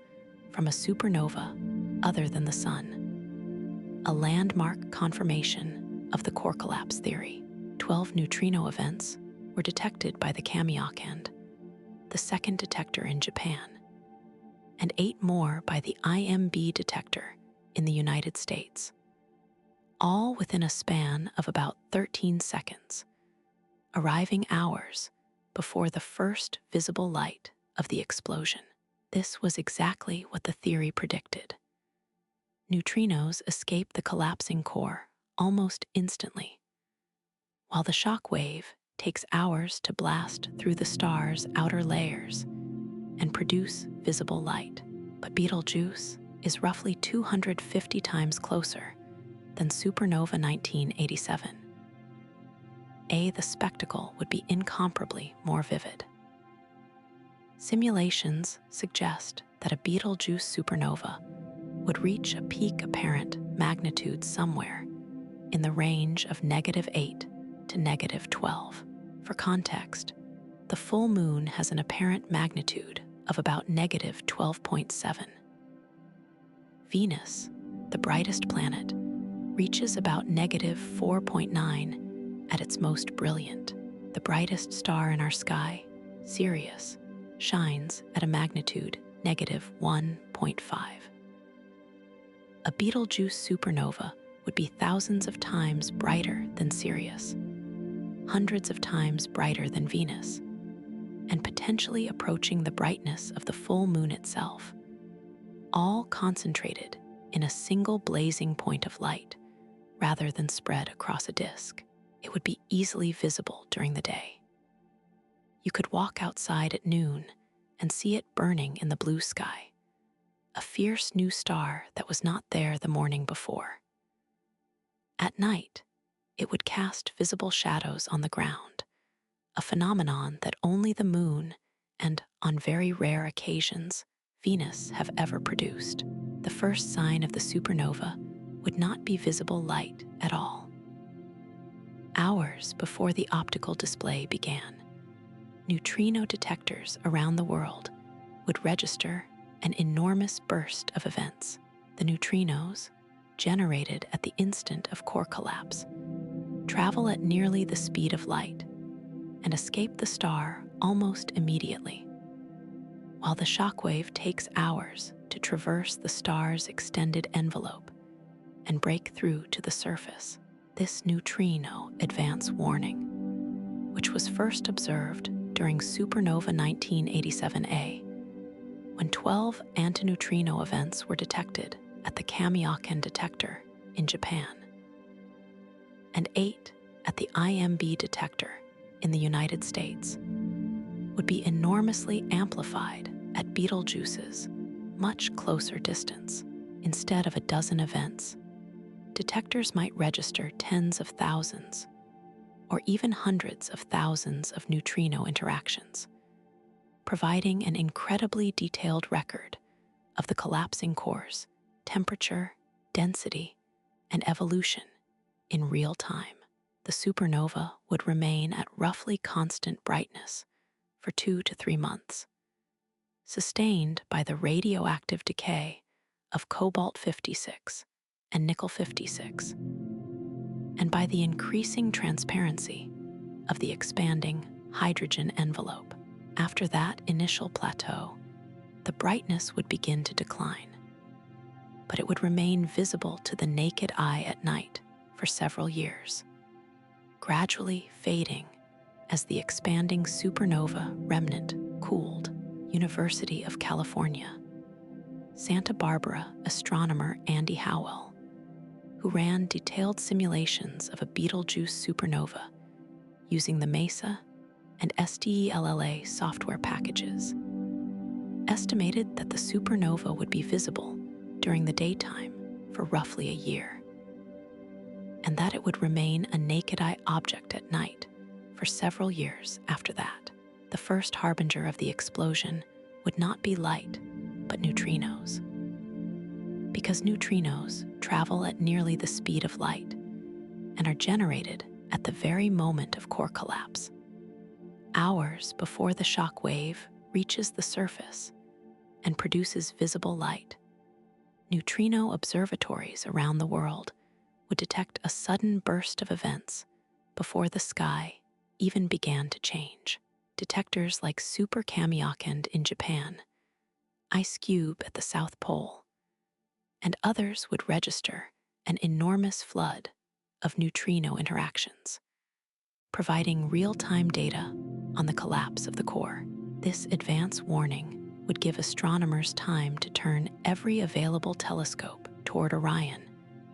from a supernova other than the Sun, a landmark confirmation of the core collapse theory. 12 neutrino events were detected by the Kamiokande, the second detector in Japan, and 8 more by the IMB detector in the United States, all within a span of about 13 seconds, arriving hours before the first visible light of the explosion. This was exactly what the theory predicted. Neutrinos escape the collapsing core almost instantly, while the shock wave takes hours to blast through the star's outer layers and produce visible light. But Betelgeuse is roughly 250 times closer than supernova 1987. The spectacle would be incomparably more vivid. Simulations suggest that a Betelgeuse supernova would reach a peak apparent magnitude somewhere in the range of -8 to -12. For context, the full moon has an apparent magnitude of about -12.7. Venus, the brightest planet, reaches about -4.9 at its most brilliant. The brightest star in our sky, Sirius, shines at a magnitude -1.5. A Betelgeuse supernova would be thousands of times brighter than Sirius, hundreds of times brighter than Venus, and potentially approaching the brightness of the full moon itself, all concentrated in a single blazing point of light rather than spread across a disk. It would be easily visible during the day. You could walk outside at noon and see it burning in the blue sky, a fierce new star that was not there the morning before. At night, it would cast visible shadows on the ground, a phenomenon that only the moon and, on very rare occasions, Venus have ever produced. The first sign of the supernova would not be visible light at all. Hours before the optical display began, neutrino detectors around the world would register an enormous burst of events. The neutrinos, generated at the instant of core collapse, travel at nearly the speed of light and escape the star almost immediately, while the shockwave takes hours to traverse the star's extended envelope and break through to the surface. This neutrino advance warning, which was first observed during supernova 1987A, when 12 antineutrino events were detected at the Kamiokande detector in Japan, and 8 at the IMB detector in the United States, would be enormously amplified at Betelgeuse's much closer distance. Instead of a dozen events, detectors might register tens of thousands or even hundreds of thousands of neutrino interactions, providing an incredibly detailed record of the collapsing core's temperature, density, and evolution in real time. The supernova would remain at roughly constant brightness for 2 to 3 months, sustained by the radioactive decay of cobalt-56 and nickel-56, and by the increasing transparency of the expanding hydrogen envelope. After that initial plateau, the brightness would begin to decline, but it would remain visible to the naked eye at night for several years, gradually fading as the expanding supernova remnant cooled. University of California, Santa Barbara astronomer Andy Howell, who ran detailed simulations of a Betelgeuse supernova using the MESA and SDELLA software packages, estimated that the supernova would be visible during the daytime for roughly a year, and that it would remain a naked-eye object at night for several years after that. The first harbinger of the explosion would not be light, but neutrinos. Because neutrinos travel at nearly the speed of light and are generated at the very moment of core collapse, hours before the shock wave reaches the surface and produces visible light, neutrino observatories around the world would detect a sudden burst of events before the sky even began to change. Detectors like supergiant in Japan, IceCube at the South Pole, and others would register an enormous flood of neutrino interactions, providing real-time data on the collapse of the core. This advance warning would give astronomers time to turn every available telescope toward Orion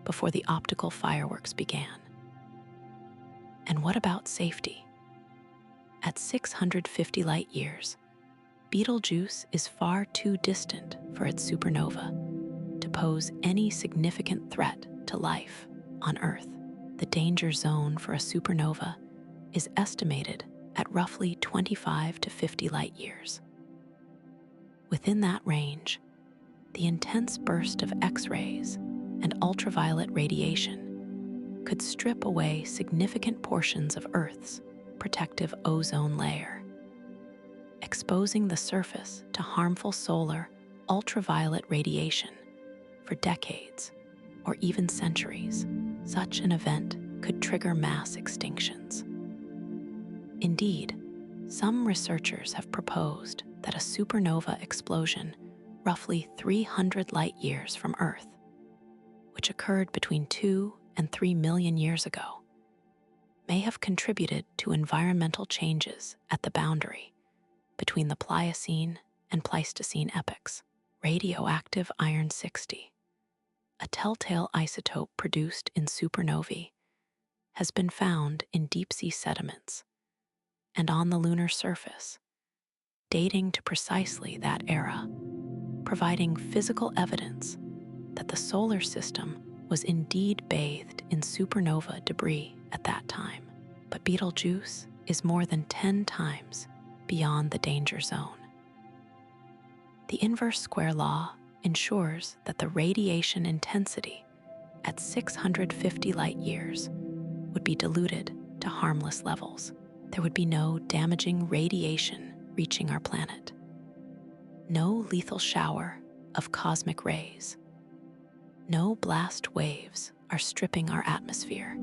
before the optical fireworks began. And what about safety? At 650 light-years, Betelgeuse is far too distant for its supernova to pose any significant threat to life on Earth. The danger zone for a supernova is estimated at roughly 25 to 50 light-years. Within that range, the intense burst of X-rays and ultraviolet radiation could strip away significant portions of Earth's protective ozone layer, exposing the surface to harmful solar ultraviolet radiation for decades or even centuries. Such an event could trigger mass extinctions. Indeed, some researchers have proposed that a supernova explosion roughly 300 light-years from Earth, which occurred between 2 and 3 million years ago, may have contributed to environmental changes at the boundary between the Pliocene and Pleistocene epochs. Radioactive iron-60, a telltale isotope produced in supernovae, has been found in deep-sea sediments and on the lunar surface, dating to precisely that era, providing physical evidence that the solar system was indeed bathed in supernova debris at that time. But Betelgeuse is more than 10 times beyond the danger zone. The inverse square law ensures that the radiation intensity at 650 light-years would be diluted to harmless levels. There would be no damaging radiation reaching our planet, no lethal shower of cosmic rays, no blast waves are stripping our atmosphere.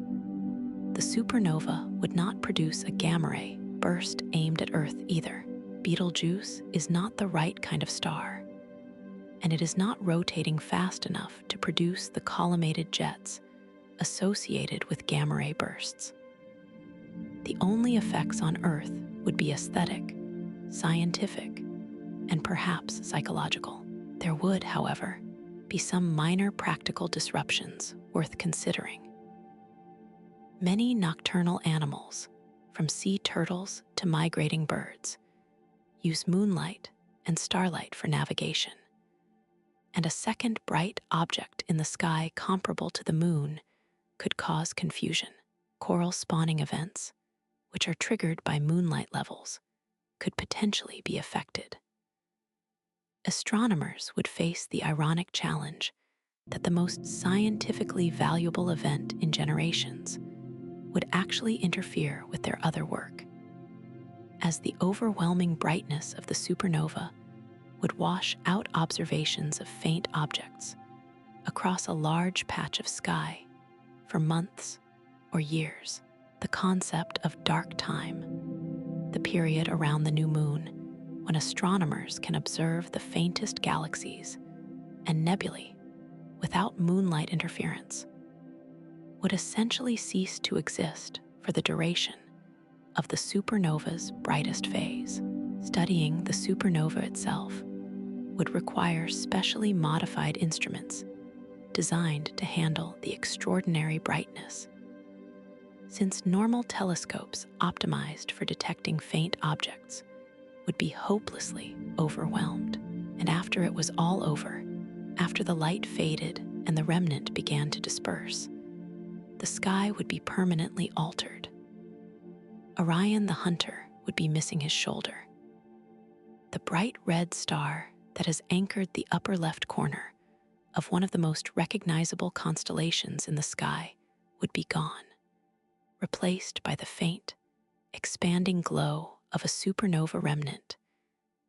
The supernova would not produce a gamma ray burst aimed at Earth either. Betelgeuse is not the right kind of star, and it is not rotating fast enough to produce the collimated jets associated with gamma ray bursts. The only effects on Earth would be aesthetic, scientific, and perhaps psychological. There would, however, be some minor practical disruptions worth considering. Many nocturnal animals, from sea turtles to migrating birds, use moonlight and starlight for navigation, and a second bright object in the sky comparable to the moon could cause confusion. Coral spawning events, which are triggered by moonlight levels, could potentially be affected. Astronomers would face the ironic challenge that the most scientifically valuable event in generations would actually interfere with their other work, as the overwhelming brightness of the supernova would wash out observations of faint objects across a large patch of sky for months or years. The concept of dark time, the period around the new moon when astronomers can observe the faintest galaxies and nebulae without moonlight interference, would essentially cease to exist for the duration of the supernova's brightest phase. Studying the supernova itself would require specially modified instruments designed to handle the extraordinary brightness. since normal telescopes optimized for detecting faint objects would be hopelessly overwhelmed. And after it was all over, after the light faded and the remnant began to disperse, the sky would be permanently altered. Orion the Hunter would be missing his shoulder. The bright red star that has anchored the upper left corner of one of the most recognizable constellations in the sky would be gone, replaced by the faint, expanding glow of a supernova remnant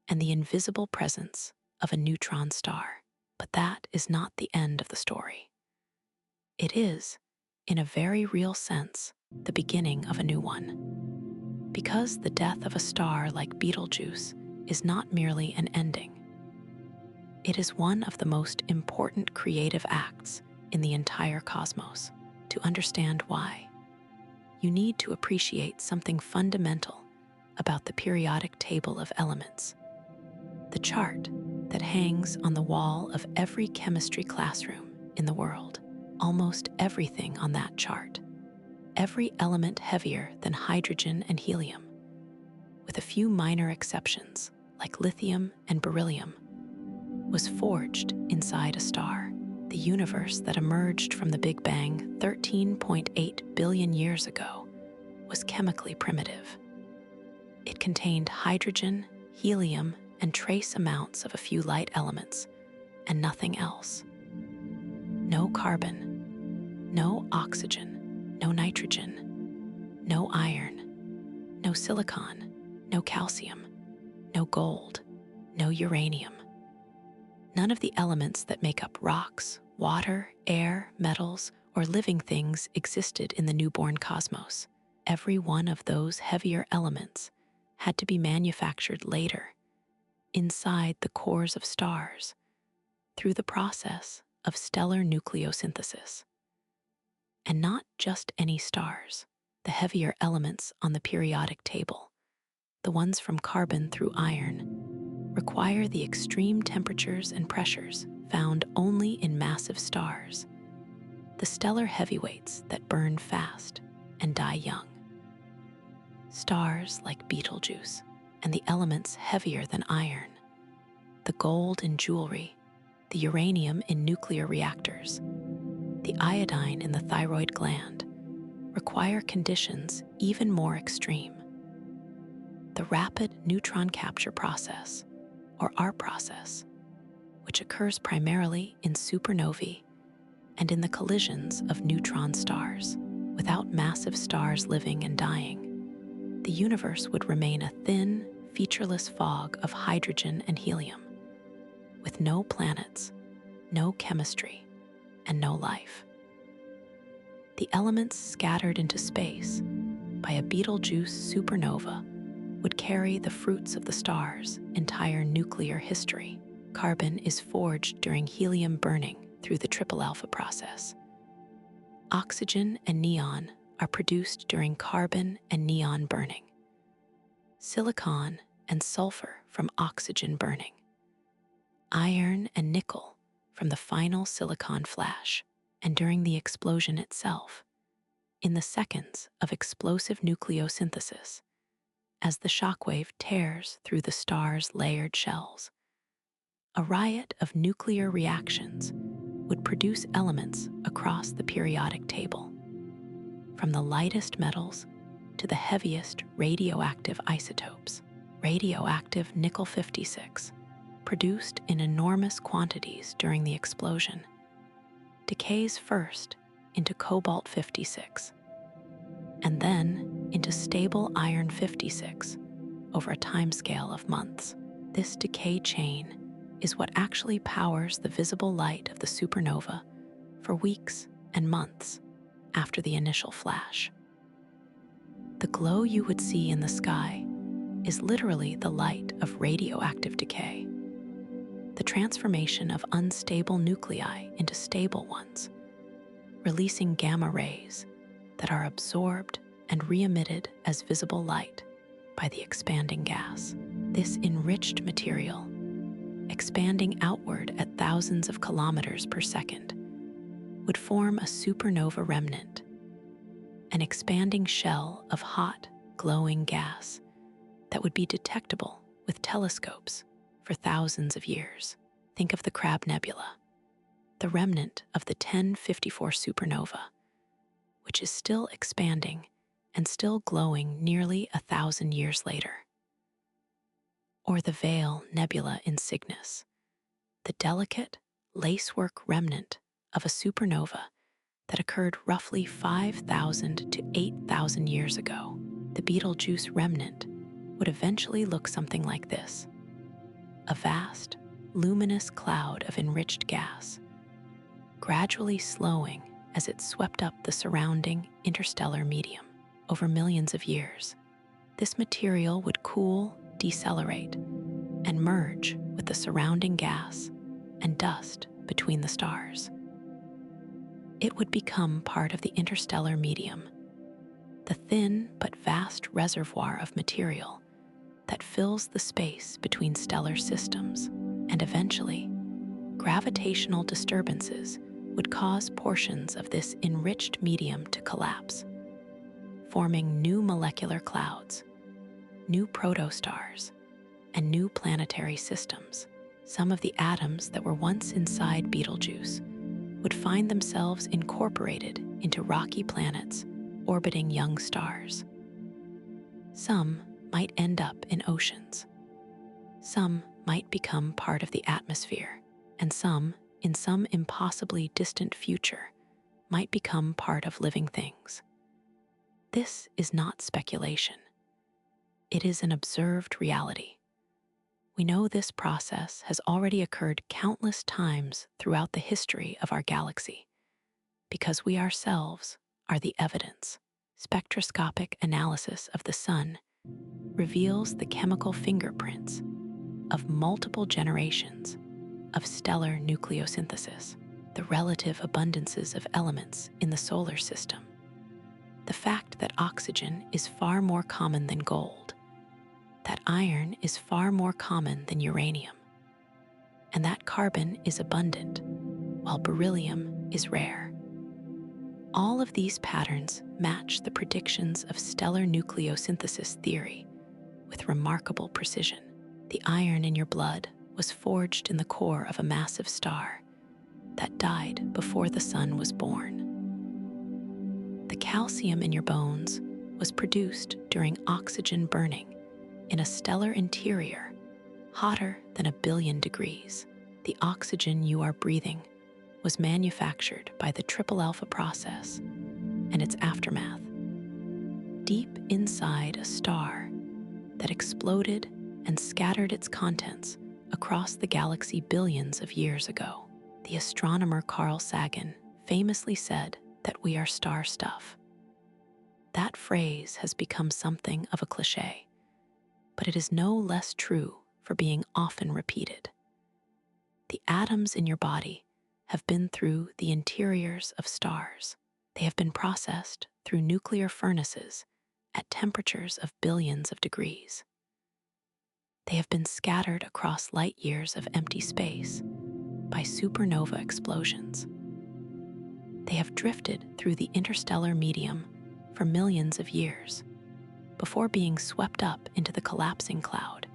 and the invisible presence of a neutron star. But that is not the end of the story. It is, in a very real sense, the beginning of a new one. Because the death of a star like Betelgeuse is not merely an ending. It is one of the most important creative acts in the entire cosmos. To understand why, you need to appreciate something fundamental about the periodic table of elements. The chart that hangs on the wall of every chemistry classroom in the world. Almost everything on that chart, every element heavier than hydrogen and helium, with a few minor exceptions like lithium and beryllium, was forged inside a star. The universe that emerged from the Big Bang 13.8 billion years ago was chemically primitive. It contained hydrogen, helium, and trace amounts of a few light elements, and nothing else. No carbon, no oxygen, no nitrogen, no iron, no silicon, no calcium, no gold, no uranium. None of the elements that make up rocks, water, air, metals, or living things existed in the newborn cosmos. Every one of those heavier elements had to be manufactured later, inside the cores of stars, through the process of stellar nucleosynthesis. And not just any stars, the heavier elements on the periodic table, the ones from carbon through iron, require the extreme temperatures and pressures found only in massive stars, the stellar heavyweights that burn fast and die young. Stars like Betelgeuse and the elements heavier than iron, the gold in jewelry, the uranium in nuclear reactors, the iodine in the thyroid gland, require conditions even more extreme. The rapid neutron capture process, or our process, which occurs primarily in supernovae and in the collisions of neutron stars. Without massive stars living and dying, the universe would remain a thin, featureless fog of hydrogen and helium, with no planets, no chemistry, and no life. The elements scattered into space by a Betelgeuse supernova would carry the fruits of the star's entire nuclear history. Carbon is forged during helium burning through the triple alpha process. Oxygen and neon are produced during carbon and neon burning. Silicon and sulfur from oxygen burning. Iron and nickel from the final silicon flash, and during the explosion itself, in the seconds of explosive nucleosynthesis, as the shockwave tears through the star's layered shells. A riot of nuclear reactions would produce elements across the periodic table, from the lightest metals to the heaviest radioactive isotopes. Radioactive nickel-56, produced in enormous quantities during the explosion, decays first into cobalt-56, and then into stable iron-56 over a timescale of months. This decay chain is what actually powers the visible light of the supernova for weeks and months after the initial flash. The glow you would see in the sky is literally the light of radioactive decay, the transformation of unstable nuclei into stable ones, releasing gamma rays that are absorbed and re-emitted as visible light by the expanding gas. This enriched material, expanding outward at thousands of kilometers per second, would form a supernova remnant, an expanding shell of hot, glowing gas that would be detectable with telescopes for thousands of years. Think of the Crab Nebula, the remnant of the 1054 supernova, which is still expanding and still glowing nearly 1,000 years later. Or the Veil Nebula in Cygnus, the delicate, lacework remnant of a supernova that occurred roughly 5,000 to 8,000 years ago. The Betelgeuse remnant would eventually look something like this: a vast, luminous cloud of enriched gas, gradually slowing as it swept up the surrounding interstellar medium over millions of years. This material would cool, decelerate, and merge with the surrounding gas and dust between the stars. It would become part of the interstellar medium, the thin but vast reservoir of material that fills the space between stellar systems, and eventually, gravitational disturbances would cause portions of this enriched medium to collapse, forming new molecular clouds, new protostars, and new planetary systems. Some of the atoms that were once inside Betelgeuse would find themselves incorporated into rocky planets orbiting young stars. Some might end up in oceans. Some might become part of the atmosphere, and some, in some impossibly distant future, might become part of living things. This is not speculation. It is an observed reality. We know this process has already occurred countless times throughout the history of our galaxy, because we ourselves are the evidence. Spectroscopic analysis of the sun reveals the chemical fingerprints of multiple generations of stellar nucleosynthesis, the relative abundances of elements in the solar system, the fact that oxygen is far more common than gold, that iron is far more common than uranium, and that carbon is abundant, while beryllium is rare. All of these patterns match the predictions of stellar nucleosynthesis theory with remarkable precision. The iron in your blood was forged in the core of a massive star that died before the sun was born. The calcium in your bones was produced during oxygen burning in a stellar interior hotter than 1 billion degrees. The oxygen you are breathing was manufactured by the triple alpha process and its aftermath, deep inside a star that exploded and scattered its contents across the galaxy billions of years ago. The astronomer Carl Sagan famously said that we are star stuff. That phrase has become something of a cliché, but it is no less true for being often repeated. The atoms in your body have been through the interiors of stars. They have been processed through nuclear furnaces at temperatures of billions of degrees. They have been scattered across light years of empty space by supernova explosions. They have drifted through the interstellar medium for millions of years before being swept up into the collapsing cloud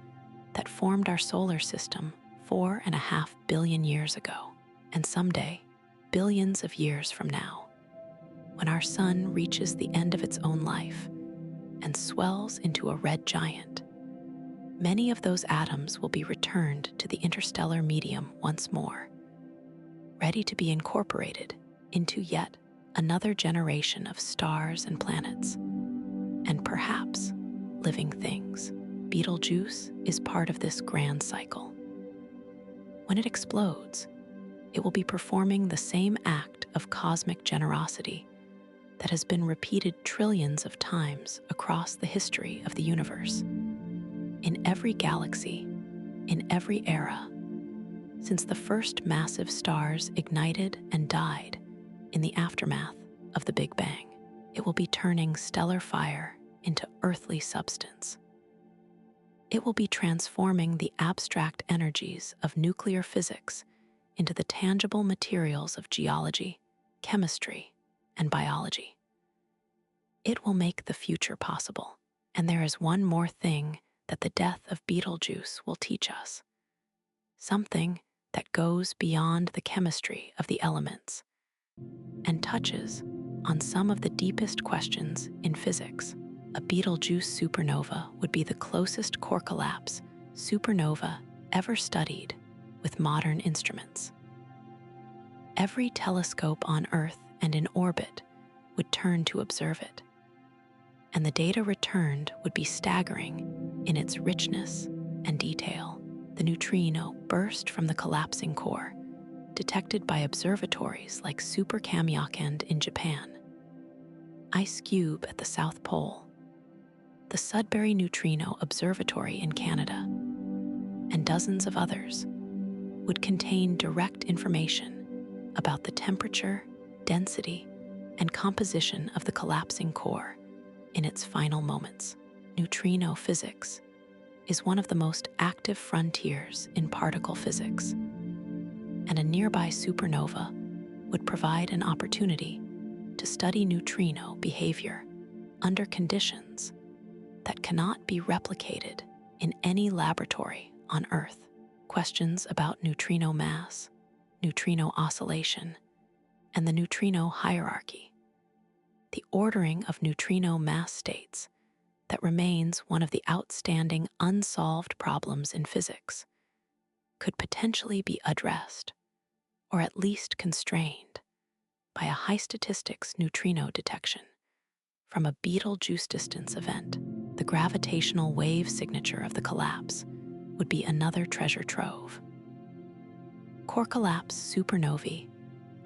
that formed our solar system 4.5 billion years ago. And someday, billions of years from now, when our sun reaches the end of its own life and swells into a red giant, many of those atoms will be returned to the interstellar medium once more, ready to be incorporated into yet another generation of stars and planets, and perhaps living things. Betelgeuse is part of this grand cycle. When it explodes, it will be performing the same act of cosmic generosity that has been repeated trillions of times across the history of the universe. In every galaxy, in every era, since the first massive stars ignited and died in the aftermath of the Big Bang, it will be turning stellar fire into earthly substance. It will be transforming the abstract energies of nuclear physics into the tangible materials of geology, chemistry, and biology. It will make the future possible. And there is one more thing that the death of Betelgeuse will teach us. Something that goes beyond the chemistry of the elements and touches on some of the deepest questions in physics. A Betelgeuse supernova would be the closest core collapse supernova ever studied with modern instruments. Every telescope on Earth and in orbit would turn to observe it, and the data returned would be staggering in its richness and detail. The neutrino burst from the collapsing core, detected by observatories like Supergiant in Japan, IceCube at the South Pole, the Sudbury Neutrino Observatory in Canada, and dozens of others, would contain direct information about the temperature, density, and composition of the collapsing core in its final moments. Neutrino physics is one of the most active frontiers in particle physics, and a nearby supernova would provide an opportunity to study neutrino behavior under conditions that cannot be replicated in any laboratory on Earth. Questions about neutrino mass, neutrino oscillation, and the neutrino hierarchy, the ordering of neutrino mass states, that remains one of the outstanding unsolved problems in physics, could potentially be addressed, or at least constrained, by a high-statistics neutrino detection from a Betelgeuse distance event. The gravitational wave signature of the collapse would be another treasure trove. Core collapse supernovae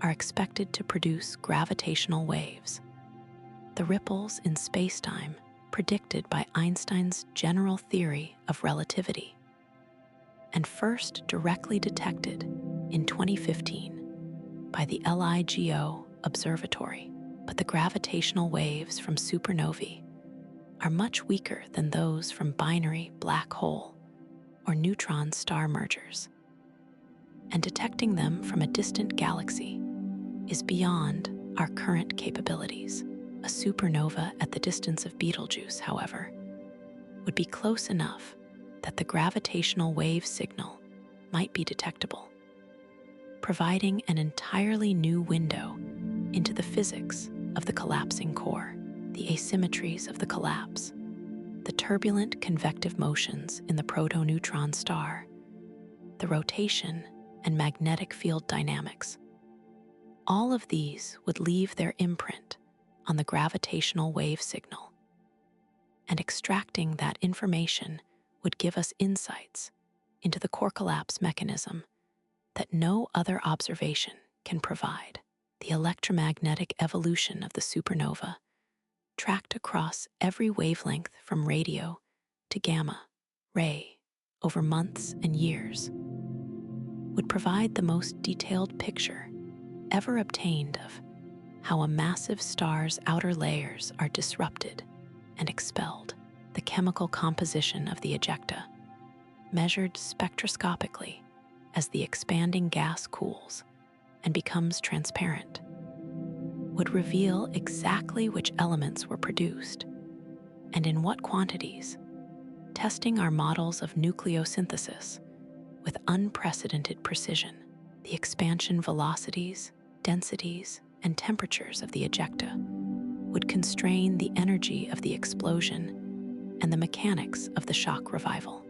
are expected to produce gravitational waves, the ripples in spacetime predicted by Einstein's general theory of relativity, and first directly detected in 2015 by the LIGO Observatory. But the gravitational waves from supernovae are much weaker than those from binary black hole or neutron star mergers, and detecting them from a distant galaxy is beyond our current capabilities. A supernova at the distance of Betelgeuse, however, would be close enough that the gravitational wave signal might be detectable, providing an entirely new window into the physics of the collapsing core, the asymmetries of the collapse, the turbulent convective motions in the protoneutron star, the rotation and magnetic field dynamics. All of these would leave their imprint on the gravitational wave signal, and extracting that information would give us insights into the core collapse mechanism that no other observation can provide. The electromagnetic evolution of the supernova, tracked across every wavelength from radio to gamma ray over months and years, would provide the most detailed picture ever obtained of how a massive star's outer layers are disrupted and expelled. The chemical composition of the ejecta, measured spectroscopically as the expanding gas cools and becomes transparent, would reveal exactly which elements were produced and in what quantities, testing our models of nucleosynthesis with unprecedented precision. The expansion velocities, densities, and temperatures of the ejecta would constrain the energy of the explosion and the mechanics of the shock revival.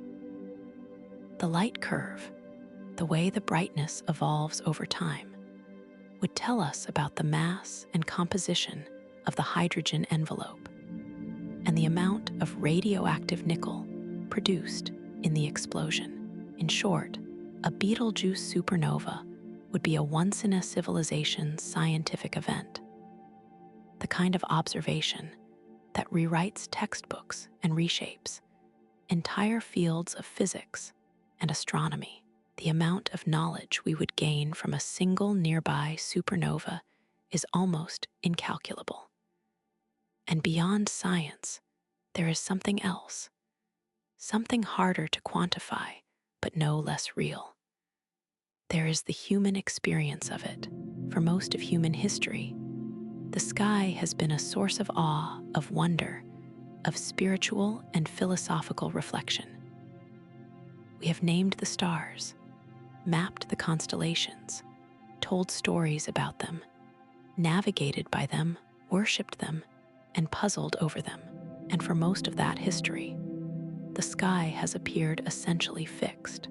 The light curve, the way the brightness evolves over time, would tell us about the mass and composition of the hydrogen envelope and the amount of radioactive nickel produced in the explosion. In short, a Betelgeuse supernova would be a once-in-a-civilization scientific event, the kind of observation that rewrites textbooks and reshapes entire fields of physics and astronomy. The amount of knowledge we would gain from a single nearby supernova is almost incalculable. And beyond science, there is something else, something harder to quantify, but no less real. There is the human experience of it. For most of human history, The sky has been a source of awe, of wonder, of spiritual and philosophical reflection. We have named the stars, mapped the constellations, told stories about them, navigated by them, worshipped them, and puzzled over them. And for most of that history, the sky has appeared essentially fixed.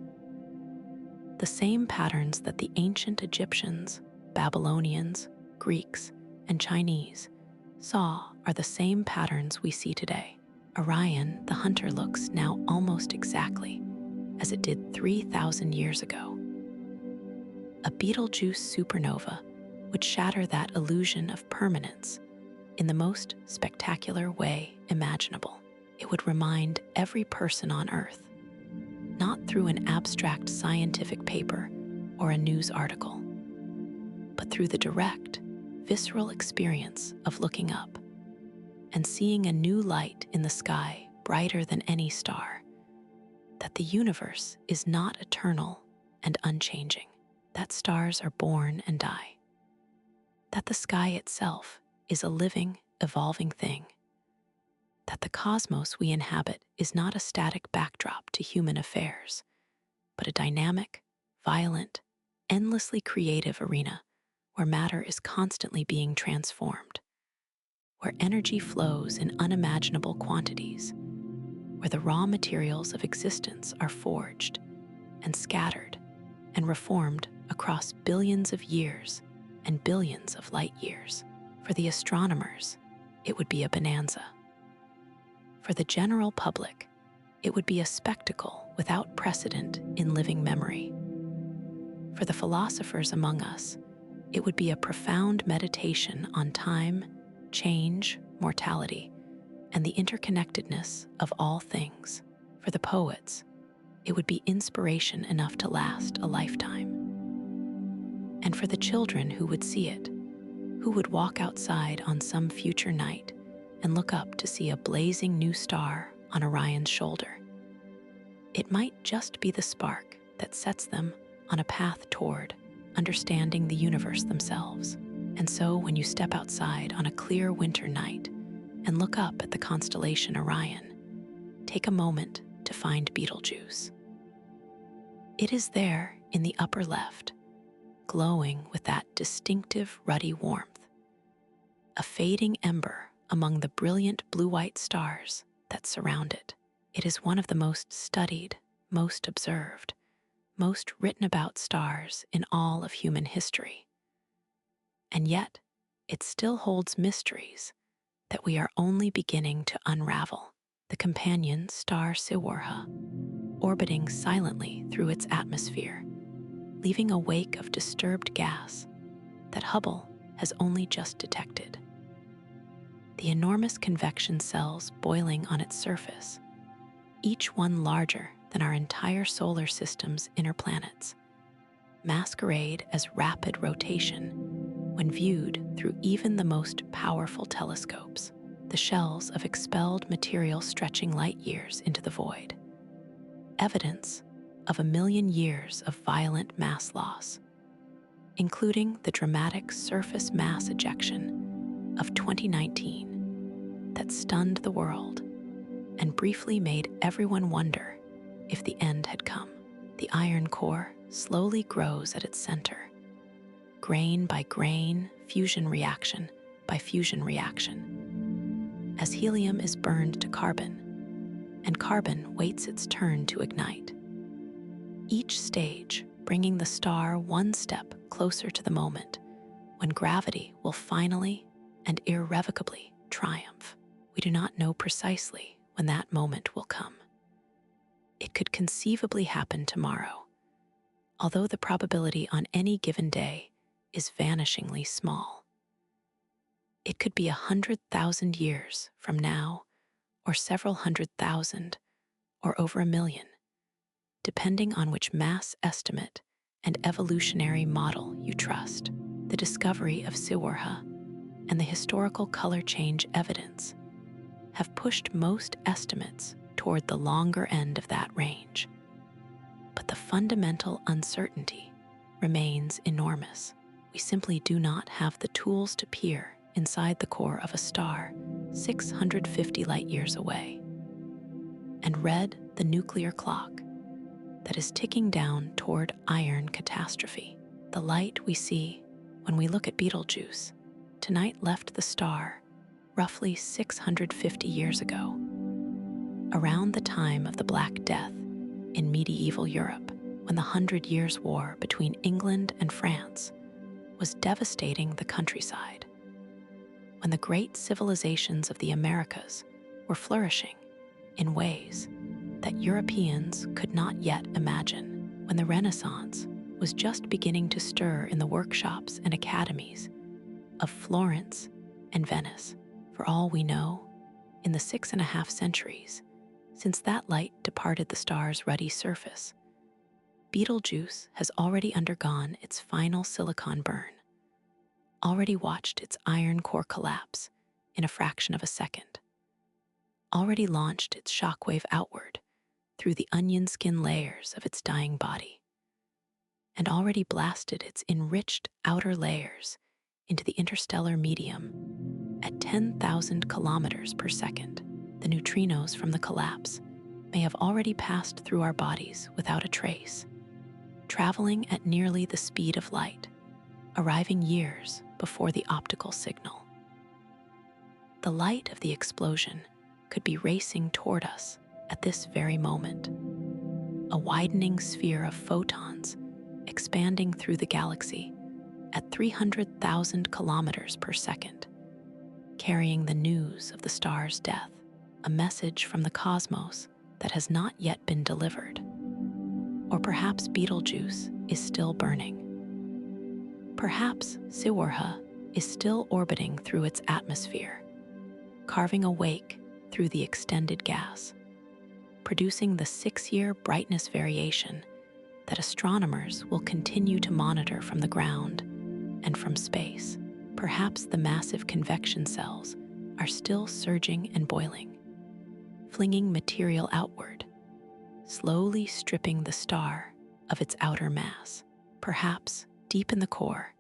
The same patterns that the ancient Egyptians, Babylonians, Greeks, and Chinese saw are the same patterns we see today. Orion, the hunter, looks now almost exactly as it did 3,000 years ago. A Betelgeuse supernova would shatter that illusion of permanence in the most spectacular way imaginable. It would remind every person on Earth, not through an abstract scientific paper or a news article, but through the direct, visceral experience of looking up and seeing a new light in the sky brighter than any star, that the universe is not eternal and unchanging, that stars are born and die, that the sky itself is a living, evolving thing, that the cosmos we inhabit is not a static backdrop to human affairs, but a dynamic, violent, endlessly creative arena where matter is constantly being transformed, where energy flows in unimaginable quantities, where the raw materials of existence are forged and scattered and reformed across billions of years and billions of light years. For the astronomers, it would be a bonanza. For the general public, it would be a spectacle without precedent in living memory. For the philosophers among us, it would be a profound meditation on time, change, mortality, and the interconnectedness of all things. For the poets, it would be inspiration enough to last a lifetime. And for the children who would see it, who would walk outside on some future night and look up to see a blazing new star on Orion's shoulder, it might just be the spark that sets them on a path toward understanding the universe themselves. And so when you step outside on a clear winter night and look up at the constellation Orion, take a moment to find Betelgeuse. It is there in the upper left, glowing with that distinctive ruddy warmth, a fading ember among the brilliant blue-white stars that surround it. It is one of the most studied, most observed, most written about stars in all of human history. And yet, it still holds mysteries that we are only beginning to unravel. The companion star Siwurha, orbiting silently through its atmosphere, leaving a wake of disturbed gas that Hubble has only just detected. The enormous convection cells boiling on its surface, each one larger than our entire solar system's inner planets, masquerade as rapid rotation when viewed through even the most powerful telescopes, the shells of expelled material stretching light years into the void, evidence of 1,000,000 years of violent mass loss, including the dramatic surface mass ejection of 2019 that stunned the world and briefly made everyone wonder if the end had come. The iron core slowly grows at its center, grain by grain, fusion reaction by fusion reaction, as helium is burned to carbon, and carbon waits its turn to ignite. Each stage bringing the star one step closer to the moment when gravity will finally and irrevocably triumph. We do not know precisely when that moment will come. It could conceivably happen tomorrow, although the probability on any given day is vanishingly small. It could be 100,000 years from now, or several 100,000, or over 1,000,000, depending on which mass estimate and evolutionary model you trust. The discovery of Siwurha and the historical color change evidence have pushed most estimates toward the longer end of that range. But the fundamental uncertainty remains enormous. We simply do not have the tools to peer inside the core of a star 650 light years away. And red, the nuclear clock that is ticking down toward iron catastrophe. The light we see when we look at Betelgeuse tonight left the star roughly 650 years ago, around the time of the Black Death in medieval Europe, when the 100 Years' War between England and France was devastating the countryside, when the great civilizations of the Americas were flourishing in ways that Europeans could not yet imagine, when the Renaissance was just beginning to stir in the workshops and academies of Florence and Venice. For all we know, in the 6.5 centuries since that light departed the star's ruddy surface, Betelgeuse has already undergone its final silicon burn, already watched its iron core collapse in a fraction of a second, already launched its shockwave outward through the onion skin layers of its dying body, and already blasted its enriched outer layers into the interstellar medium at 10,000 kilometers per second. The neutrinos from the collapse may have already passed through our bodies without a trace, traveling at nearly the speed of light, arriving years before the optical signal. The light of the explosion could be racing toward us at this very moment, a widening sphere of photons expanding through the galaxy at 300,000 kilometers per second, carrying the news of the star's death, a message from the cosmos that has not yet been delivered. Or perhaps Betelgeuse is still burning. Perhaps Siwurha is still orbiting through its atmosphere, carving a wake through the extended gas, producing the 6-year brightness variation that astronomers will continue to monitor from the ground and from space. Perhaps the massive convection cells are still surging and boiling, flinging material outward, slowly stripping the star of its outer mass. Perhaps, deep in the core,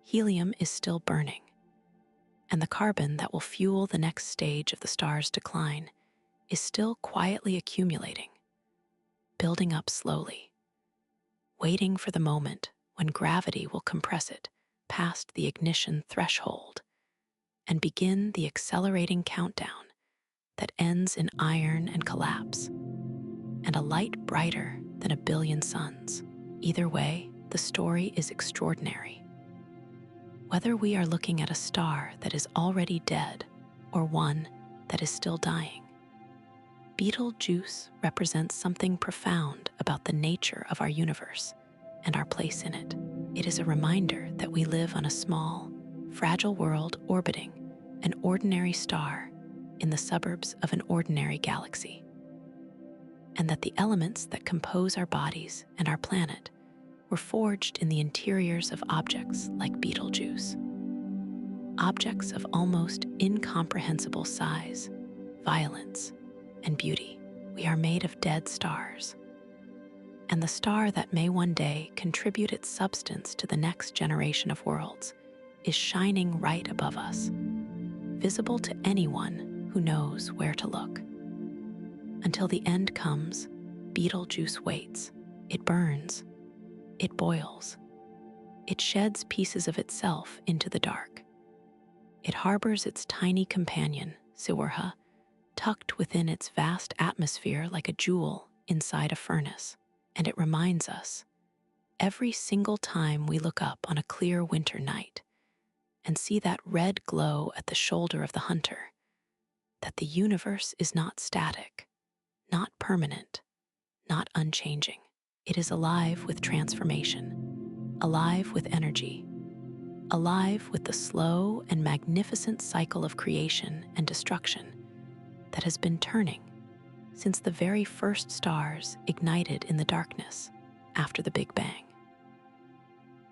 helium is still burning, and the carbon that will fuel the next stage of the star's decline is still quietly accumulating, building up slowly, waiting for the moment when gravity will compress it past the ignition threshold and begin the accelerating countdown that ends in iron and collapse, and a light brighter than a billion suns. Either way, the story is extraordinary. Whether we are looking at a star that is already dead or one that is still dying, Betelgeuse represents something profound about the nature of our universe and our place in it. It is a reminder that we live on a small, fragile world orbiting an ordinary star in the suburbs of an ordinary galaxy, and that the elements that compose our bodies and our planet were forged in the interiors of objects like Betelgeuse. Objects of almost incomprehensible size, violence, and beauty. We are made of dead stars, and the star that may one day contribute its substance to the next generation of worlds is shining right above us, visible to anyone who knows where to look. Until the end comes, Betelgeuse waits. It burns. It boils. It sheds pieces of itself into the dark. It harbors its tiny companion, Siwurha, tucked within its vast atmosphere like a jewel inside a furnace. And it reminds us, every single time we look up on a clear winter night and see that red glow at the shoulder of the hunter, that the universe is not static, not permanent, not unchanging. It is alive with transformation, alive with energy, alive with the slow and magnificent cycle of creation and destruction that has been turning since the very first stars ignited in the darkness after the Big Bang.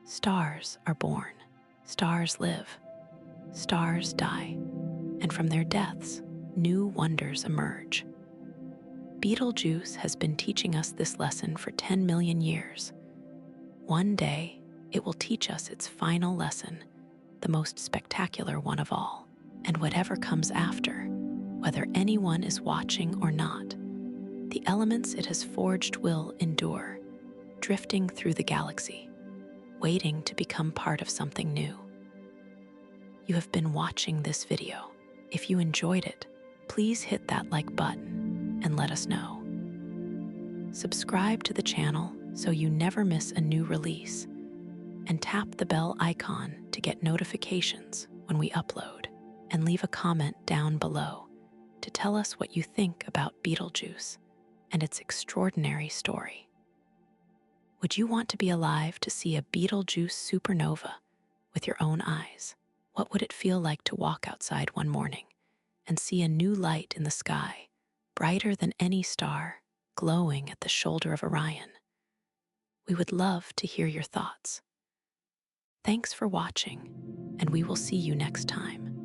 Stars are born, stars live, stars die, and from their deaths, new wonders emerge. Betelgeuse has been teaching us this lesson for 10 million years. One day, it will teach us its final lesson the most spectacular one of all. And whatever comes after, whether anyone is watching or not, the elements it has forged will endure, drifting through the galaxy, waiting to become part of something new. You have been watching this video. If you enjoyed it, please hit that like button and let us know. Subscribe to the channel so you never miss a new release, and tap the bell icon to get notifications when we upload, and leave a comment down below to tell us what you think about Betelgeuse and its extraordinary story. Would you want to be alive to see a Betelgeuse supernova with your own eyes? What would it feel like to walk outside one morning and see a new light in the sky, brighter than any star, glowing at the shoulder of Orion? We would love to hear your thoughts. Thanks for watching, and we will see you next time.